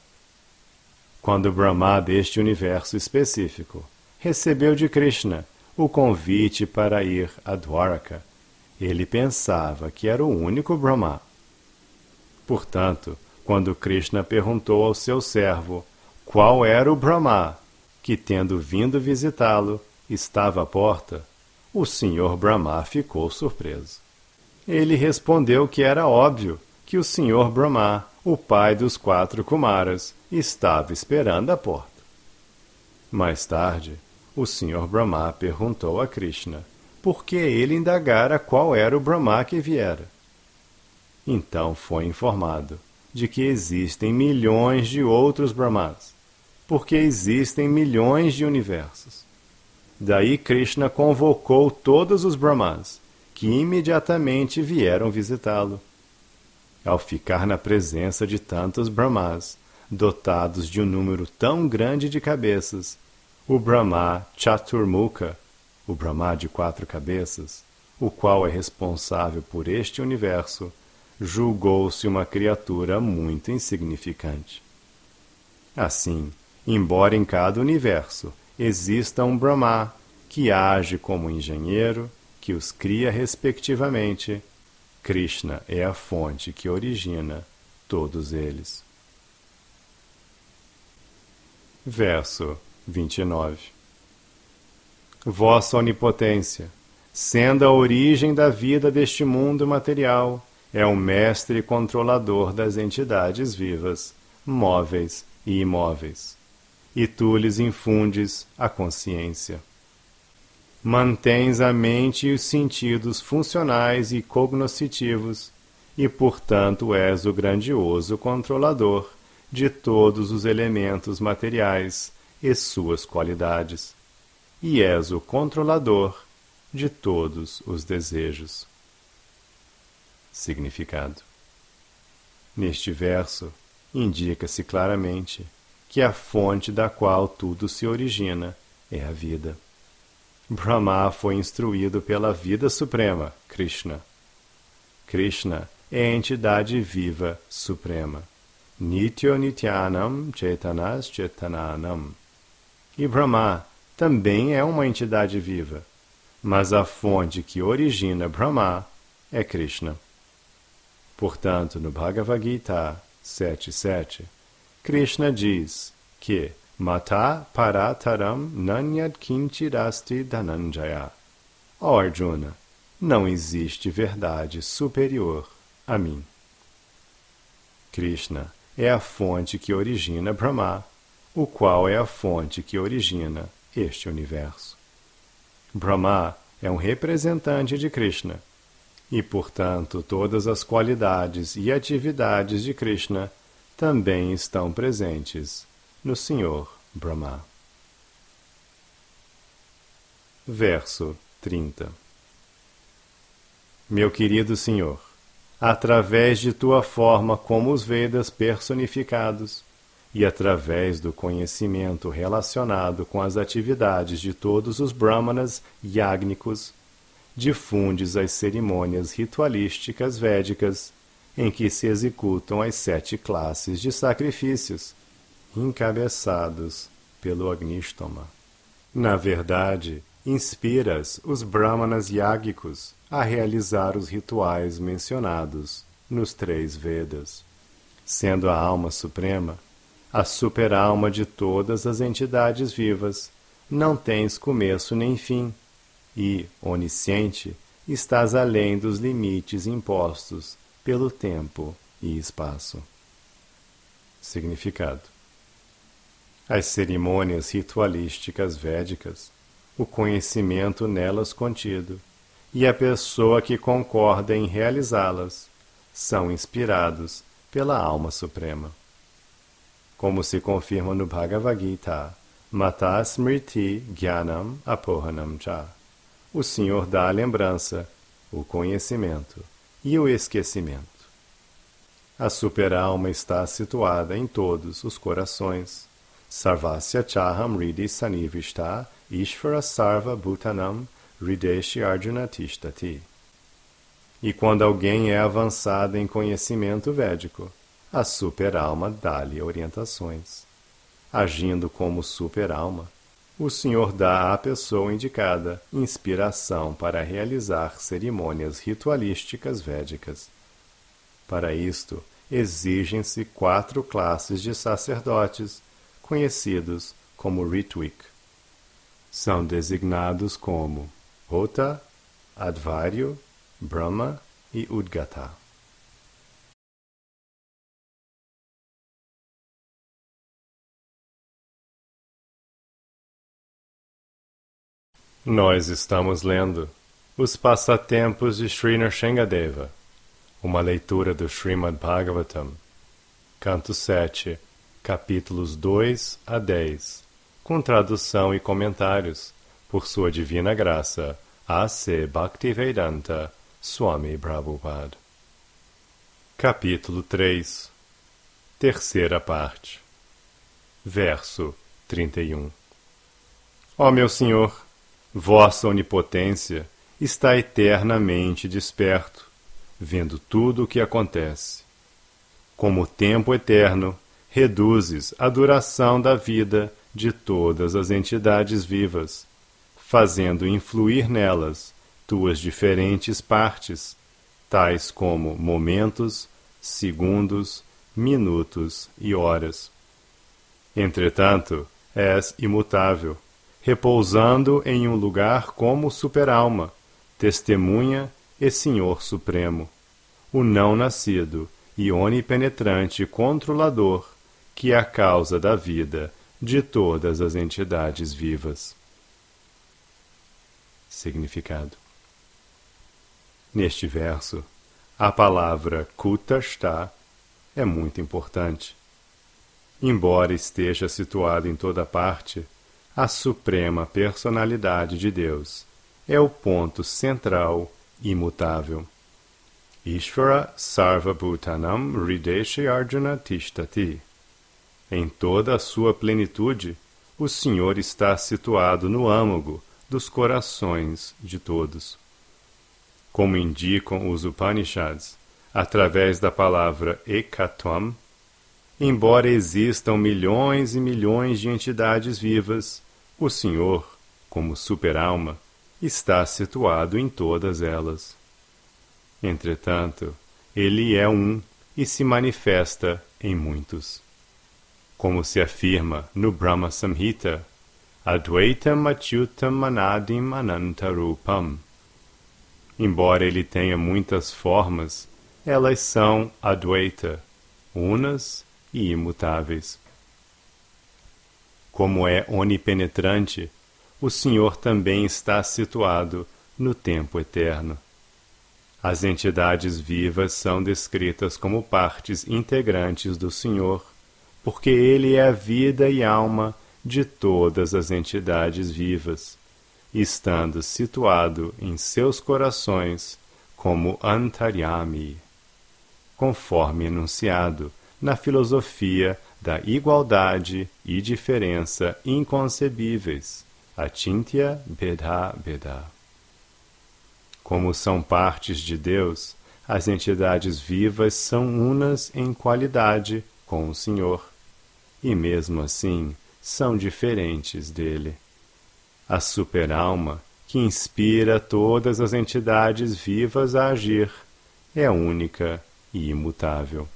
Quando Brahma deste universo específico recebeu de Krishna o convite para ir a Dwaraka, ele pensava que era o único Brahma. Portanto, quando Krishna perguntou ao seu servo qual era o Brahma que, tendo vindo visitá-lo, estava à porta, o Senhor Brahma ficou surpreso. Ele respondeu que era óbvio que o Senhor Brahma, o pai dos 4 Kumaras, estava esperando à porta. Mais tarde, o Senhor Brahma perguntou a Krishna por que ele indagara qual era o Brahma que viera. Então foi informado de que existem milhões de outros Brahmas, porque existem milhões de universos. Daí Krishna convocou todos os Brahmas, que imediatamente vieram visitá-lo. Ao ficar na presença de tantos Brahmas, dotados de um número tão grande de cabeças, o Brahma Chaturmukha, o Brahma de 4 cabeças, o qual é responsável por este universo, julgou-se uma criatura muito insignificante. Assim, embora em cada universo exista um Brahma que age como engenheiro, que os cria respectivamente, Krishna é a fonte que origina todos eles. Verso 29. Vossa onipotência, sendo a origem da vida deste mundo material, é o mestre e controlador das entidades vivas, móveis e imóveis, e tu lhes infundes a consciência. Mantens a mente e os sentidos funcionais e cognoscitivos, e portanto és o grandioso controlador de todos os elementos materiais e suas qualidades, e és o controlador de todos os desejos. Significado. Neste verso, indica-se claramente que a fonte da qual tudo se origina é a vida. Brahma foi instruído pela vida suprema, Krishna. Krishna é a entidade viva suprema. Nityo Nityanam Chaitanas Chaitananam. E Brahma também é uma entidade viva, mas a fonte que origina Brahma é Krishna. Portanto, no Bhagavad Gita 7.7, Krishna diz que Mata Parataram Nanyad Kinchirasti Dhananjaya. Ó Arjuna, não existe verdade superior a mim. Krishna é a fonte que origina Brahma, o qual é a fonte que origina este universo. Brahma é um representante de Krishna, e, portanto, todas as qualidades e atividades de Krishna também estão presentes no Senhor Brahma. Verso 30. Meu querido Senhor, através de tua forma como os Vedas personificados e através do conhecimento relacionado com as atividades de todos os Brahmanas yágnicos, difundes as cerimônias ritualísticas védicas, em que se executam as 7 classes de sacrifícios, encabeçados pelo Agnishtoma. Na verdade, inspiras os brahmanas yágicos a realizar os rituais mencionados nos 3 Vedas. Sendo a alma suprema, a super-alma de todas as entidades vivas, não tens começo nem fim, e, onisciente, estás além dos limites impostos pelo tempo e espaço. Significado: as cerimônias ritualísticas védicas, o conhecimento nelas contido e a pessoa que concorda em realizá-las são inspirados pela alma suprema. Como se confirma no Bhagavad Gita, Mata Smriti Jnanam Apohanam Cha. O Senhor dá a lembrança, o conhecimento e o esquecimento. A super-alma está situada em todos os corações. Sarvasya Chaham Ridi Sanivishta Ishvara Sarva Bhutanam Rideshi Arjuna Tishtati. E quando alguém é avançado em conhecimento védico, a super-alma dá-lhe orientações. Agindo como super-alma, o Senhor dá à pessoa indicada inspiração para realizar cerimônias ritualísticas védicas. Para isto, exigem-se 4 classes de sacerdotes, conhecidos como Ritwik. São designados como Hota, Advaryo, Brahma e Udgata. Nós estamos lendo Os Passatempos de Sri Nrsingadeva, uma leitura do Srimad Bhagavatam, Canto 7, capítulos 2 a 10, com tradução e comentários, por sua divina graça, A.C. Bhaktivedanta Swami Prabhupada. Capítulo 3, terceira parte. Verso 31. Ó meu Senhor, vossa onipotência está eternamente desperto, vendo tudo o que acontece. Como tempo eterno, reduzes a duração da vida de todas as entidades vivas, fazendo influir nelas tuas diferentes partes, tais como momentos, segundos, minutos e horas. Entretanto, és imutável, repousando em um lugar como super-alma, testemunha e Senhor Supremo, o não nascido e onipenetrante controlador, que é a causa da vida de todas as entidades vivas. Significado: neste verso, a palavra Kutashta é muito importante. Embora esteja situado em toda parte, a suprema personalidade de Deus é o ponto central imutável. Ishvara Sarva Bhutanam Rideshi Arjuna Tishtati. Em toda a sua plenitude, o Senhor está situado no âmago dos corações de todos. Como indicam os Upanishads, através da palavra Ekatvam, embora existam milhões e milhões de entidades vivas, o Senhor, como super-alma, está situado em todas elas. Entretanto, ele é um e se manifesta em muitos. Como se afirma no Brahma Samhita, Advaitam Achyutam Anadim Anantarupam. Embora ele tenha muitas formas, elas são Advaita, unas e imutáveis. Como é onipenetrante, o Senhor também está situado no tempo eterno. As entidades vivas são descritas como partes integrantes do Senhor, porque Ele é a vida e alma de todas as entidades vivas, estando situado em seus corações como Antaryami, conforme enunciado na filosofia da igualdade e diferença inconcebíveis, Achintya Bheda Bheda. Como são partes de Deus, as entidades vivas são unas em qualidade com o Senhor, e mesmo assim são diferentes dele. A superalma, que inspira todas as entidades vivas a agir, é única e imutável.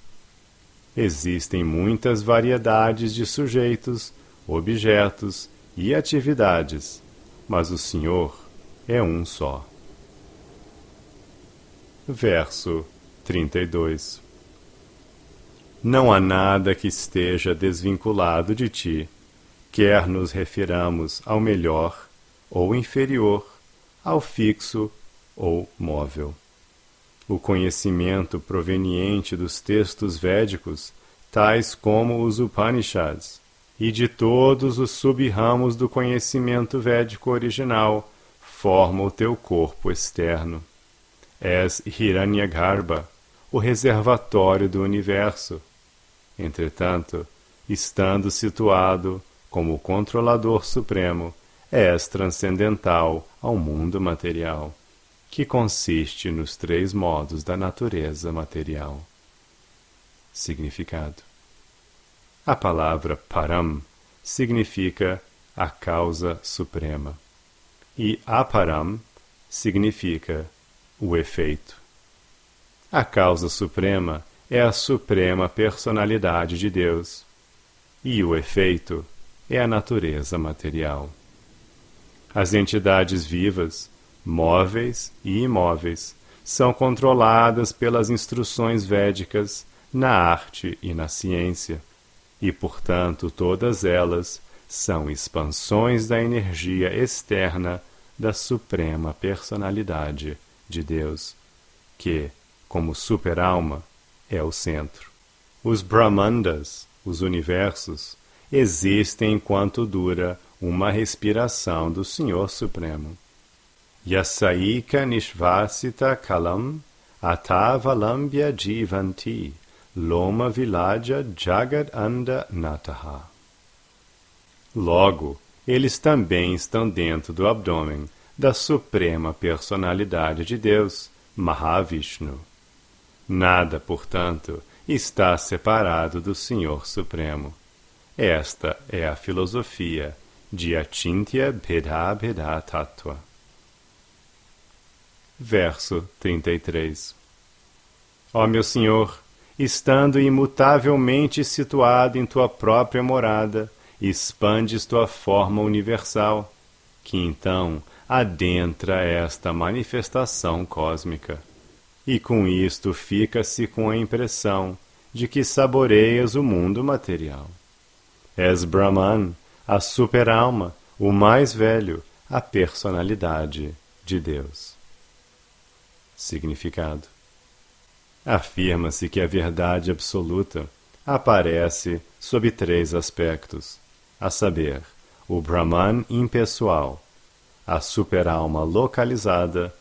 Existem muitas variedades de sujeitos, objetos e atividades, mas o Senhor é um só. Verso 32. Não há nada que esteja desvinculado de ti, quer nos refiramos ao melhor ou inferior, ao fixo ou móvel. O conhecimento proveniente dos textos védicos, tais como os Upanishads, e de todos os sub-ramos do conhecimento védico original, forma o teu corpo externo. És Hiranyagarbha, o reservatório do universo. Entretanto, estando situado como o controlador supremo, és transcendental ao mundo material, que consiste nos 3 modos da natureza material. Significado: a palavra Param significa a causa suprema, e Aparam significa o efeito. A causa suprema é a suprema personalidade de Deus, e o efeito é a natureza material. As entidades vivas, móveis e imóveis, são controladas pelas instruções védicas na arte e na ciência, e, portanto, todas elas são expansões da energia externa da suprema personalidade de Deus, que, como superalma, é o centro. Os Brahmandas, os universos, existem enquanto dura uma respiração do Senhor Supremo. Yasaika Nishvasita Kalam Atavalambya Jivanti Loma Vilaja Jagad Anda Nataha. Logo, eles também estão dentro do abdômen da suprema personalidade de Deus, Mahavishnu. Nada, portanto, está separado do Senhor Supremo. Esta é a filosofia de Achintya Bheda Bheda Tattva. Verso 33. Ó meu Senhor, estando imutavelmente situado em tua própria morada, expandes tua forma universal, que então adentra esta manifestação cósmica. E com isto fica-se com a impressão de que saboreias o mundo material. És Brahman, a superalma, o mais velho, a personalidade de Deus. Significado: afirma-se que a verdade absoluta aparece sob 3 aspectos, a saber, o Brahman impessoal, a superalma localizada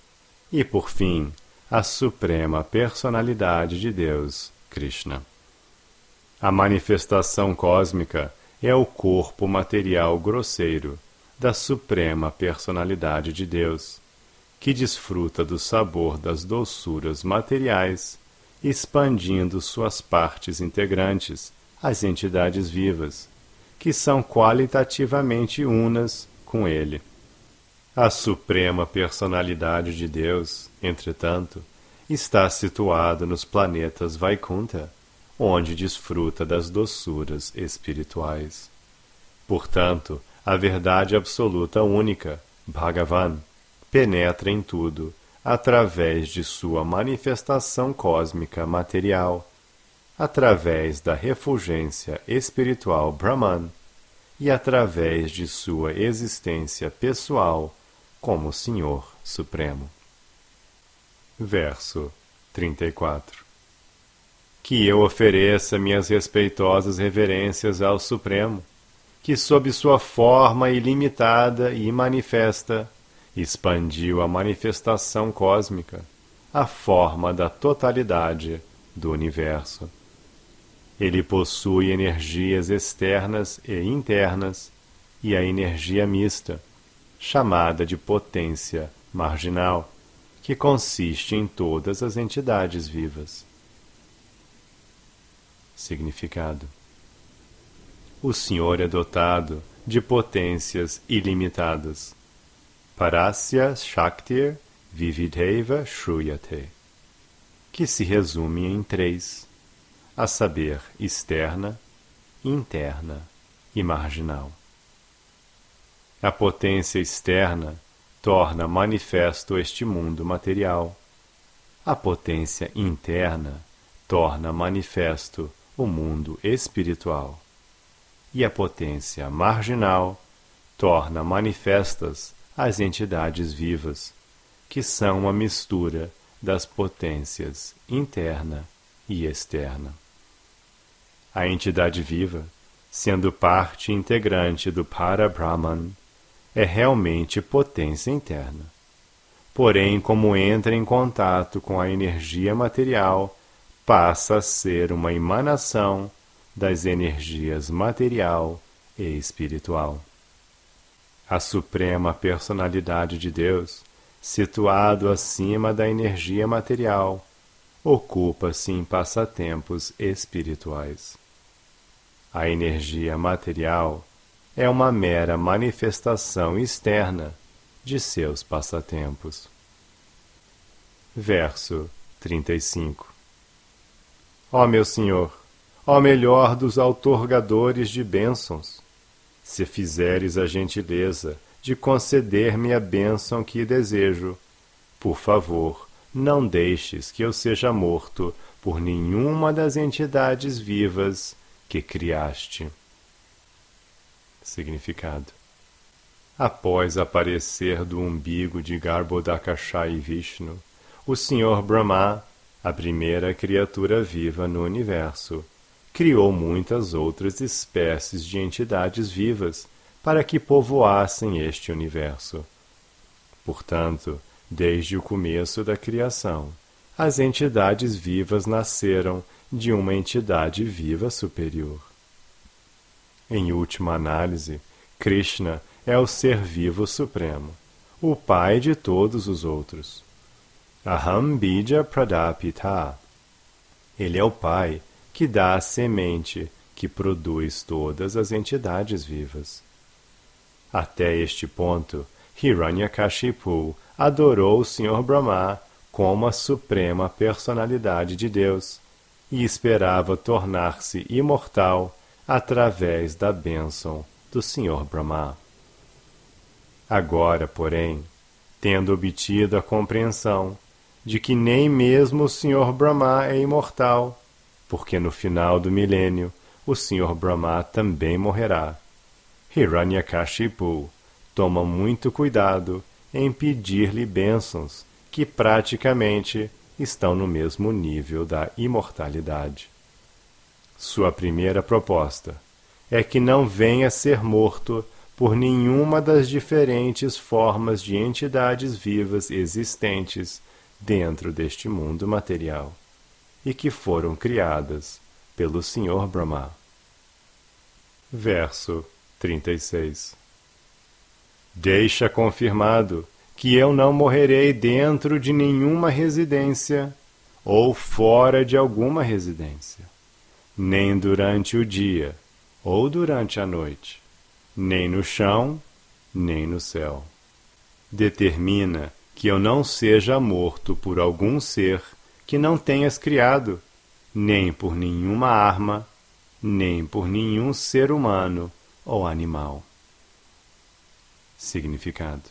e, por fim, a suprema personalidade de Deus, Krishna. A manifestação cósmica é o corpo material grosseiro da suprema personalidade de Deus, que desfruta do sabor das doçuras materiais, expandindo suas partes integrantes, as entidades vivas, que são qualitativamente unas com ele. A suprema personalidade de Deus, entretanto, está situada nos planetas Vaikunta, onde desfruta das doçuras espirituais. Portanto, a verdade absoluta única, Bhagavan, penetra em tudo através de sua manifestação cósmica material, através da refulgência espiritual Brahman e através de sua existência pessoal como Senhor Supremo. Verso 34. Que eu ofereça minhas respeitosas reverências ao Supremo, que sob sua forma ilimitada e manifesta, expandiu a manifestação cósmica, a forma da totalidade do universo. Ele possui energias externas e internas e a energia mista, chamada de potência marginal, que consiste em todas as entidades vivas. Significado: o Senhor é dotado de potências ilimitadas. Parasya Shaktir Vividheva Shruyate, que se resume em 3, a saber, externa, interna e marginal. A potência externa torna manifesto este mundo material. A potência interna torna manifesto o mundo espiritual. E a potência marginal torna manifestas as entidades vivas, que são uma mistura das potências interna e externa. A entidade viva, sendo parte integrante do Parabrahman, é realmente potência interna. Porém, como entra em contato com a energia material, passa a ser uma emanação das energias material e espiritual. A Suprema Personalidade de Deus, situado acima da energia material, ocupa-se em passatempos espirituais. A energia material é uma mera manifestação externa de seus passatempos. Verso 35. Ó meu Senhor, ó melhor dos outorgadores de bênçãos, se fizeres a gentileza de conceder-me a bênção que desejo, por favor, não deixes que eu seja morto por nenhuma das entidades vivas que criaste. Significado: após aparecer do umbigo de Garbhodakasha e Vishnu, o Senhor Brahma, a primeira criatura viva no universo, criou muitas outras espécies de entidades vivas para que povoassem este universo. Portanto, desde o começo da criação, as entidades vivas nasceram de uma entidade viva superior. Em última análise, Krishna é o ser vivo supremo, o pai de todos os outros. Aham bija pradapita. Ele é o pai que dá a semente que produz todas as entidades vivas. Até este ponto, Hiranyakashipu adorou o Senhor Brahma como a suprema personalidade de Deus e esperava tornar-se imortal através da bênção do Senhor Brahma. Agora, porém, tendo obtido a compreensão de que nem mesmo o Senhor Brahma é imortal, porque no final do milênio o Senhor Brahma também morrerá, Hiranyakashipu toma muito cuidado em pedir-lhe bênçãos que praticamente estão no mesmo nível da imortalidade. Sua primeira proposta é que não venha ser morto por nenhuma das diferentes formas de entidades vivas existentes dentro deste mundo material e que foram criadas pelo Senhor Brahma. Verso 36. Deixa confirmado que eu não morrerei dentro de nenhuma residência ou fora de alguma residência, nem durante o dia ou durante a noite, nem no chão, nem no céu. Determina que eu não seja morto por algum ser que não tenhas criado, nem por nenhuma arma, nem por nenhum ser humano ou animal. Significado: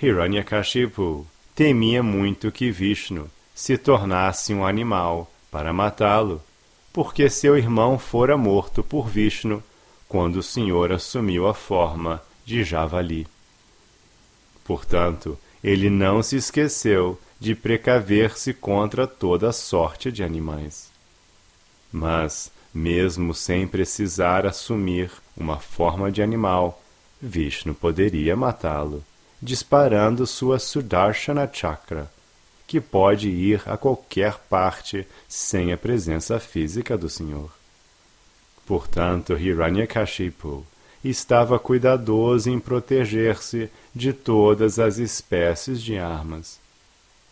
Hiranyakashipu temia muito que Vishnu se tornasse um animal para matá-lo, porque seu irmão fora morto por Vishnu quando o Senhor assumiu a forma de javali. Portanto, ele não se esqueceu de precaver-se contra toda sorte de animais. Mas, mesmo sem precisar assumir uma forma de animal, Vishnu poderia matá-lo, disparando sua Sudarshana Chakra, que pode ir a qualquer parte sem a presença física do Senhor. Portanto, Hiranyakashipu estava cuidadoso em proteger-se de todas as espécies de armas,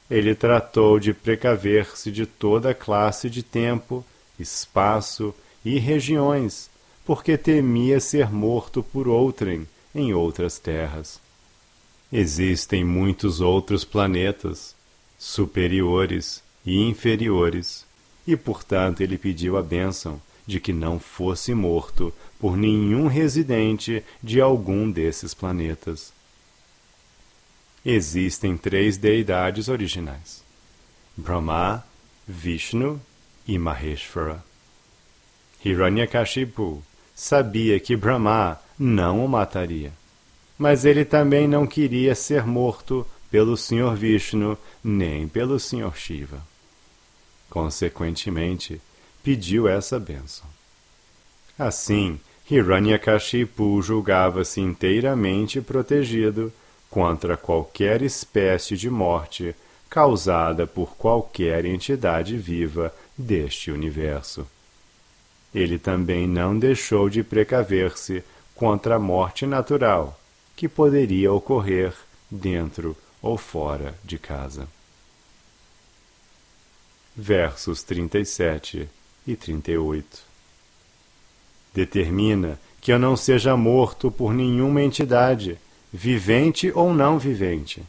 ele tratou de precaver-se de toda classe de tempo, espaço e regiões, porque temia ser morto por outrem em outras terras. Existem muitos outros planetas, superiores e inferiores, e portanto ele pediu a bênção de que não fosse morto por nenhum residente de algum desses planetas. Existem 3 deidades originais: Brahma, Vishnu e Maheshvara. Hiranyakashipu sabia que Brahma não o mataria, mas ele também não queria ser morto pelo Sr. Vishnu nem pelo Sr. Shiva. Consequentemente, pediu essa bênção. Assim, Hiranyakashipu julgava-se inteiramente protegido contra qualquer espécie de morte causada por qualquer entidade viva deste universo. Ele também não deixou de precaver-se contra a morte natural, que poderia ocorrer dentro ou fora de casa. Versos 37 e 38. Determina que eu não seja morto por nenhuma entidade, vivente ou não vivente.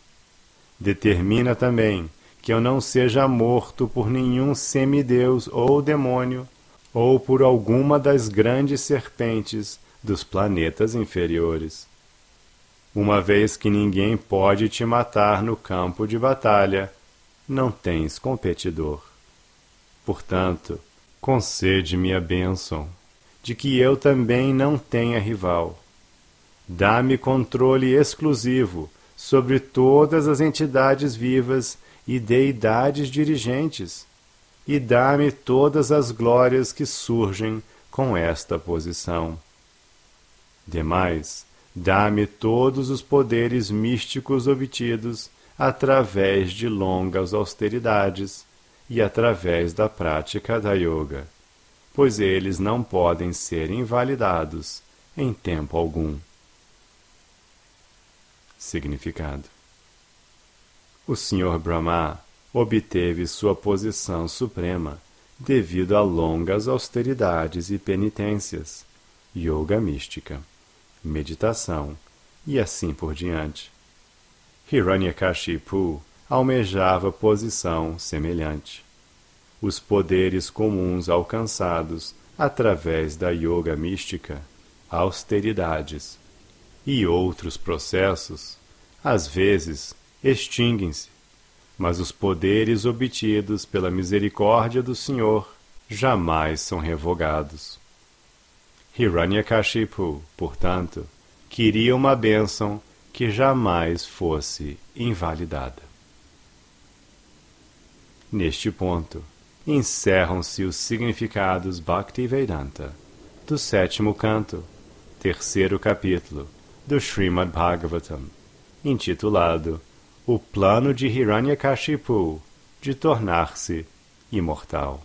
Determina também que eu não seja morto por nenhum semideus ou demônio, ou por alguma das grandes serpentes dos planetas inferiores. Uma vez que ninguém pode te matar no campo de batalha, não tens competidor. Portanto, concede-me a bênção de que eu também não tenha rival. Dá-me controle exclusivo sobre todas as entidades vivas e deidades dirigentes, e dá-me todas as glórias que surgem com esta posição. Demais, dá-me todos os poderes místicos obtidos através de longas austeridades e através da prática da yoga, pois eles não podem ser invalidados em tempo algum. Significado: o Sr. Brahma obteve sua posição suprema devido a longas austeridades e penitências, yoga mística, meditação e assim por diante. Hiranyakashipu almejava posição semelhante. Os poderes comuns alcançados através da yoga mística, austeridades e outros processos, às vezes, extinguem-se, mas os poderes obtidos pela misericórdia do Senhor jamais são revogados. Hiranyakashipu, portanto, queria uma bênção que jamais fosse invalidada. Neste ponto, encerram-se os significados Bhaktivedanta do 7º canto, 3º capítulo do Srimad Bhagavatam, intitulado O Plano de Hiranyakashipu de Tornar-se Imortal.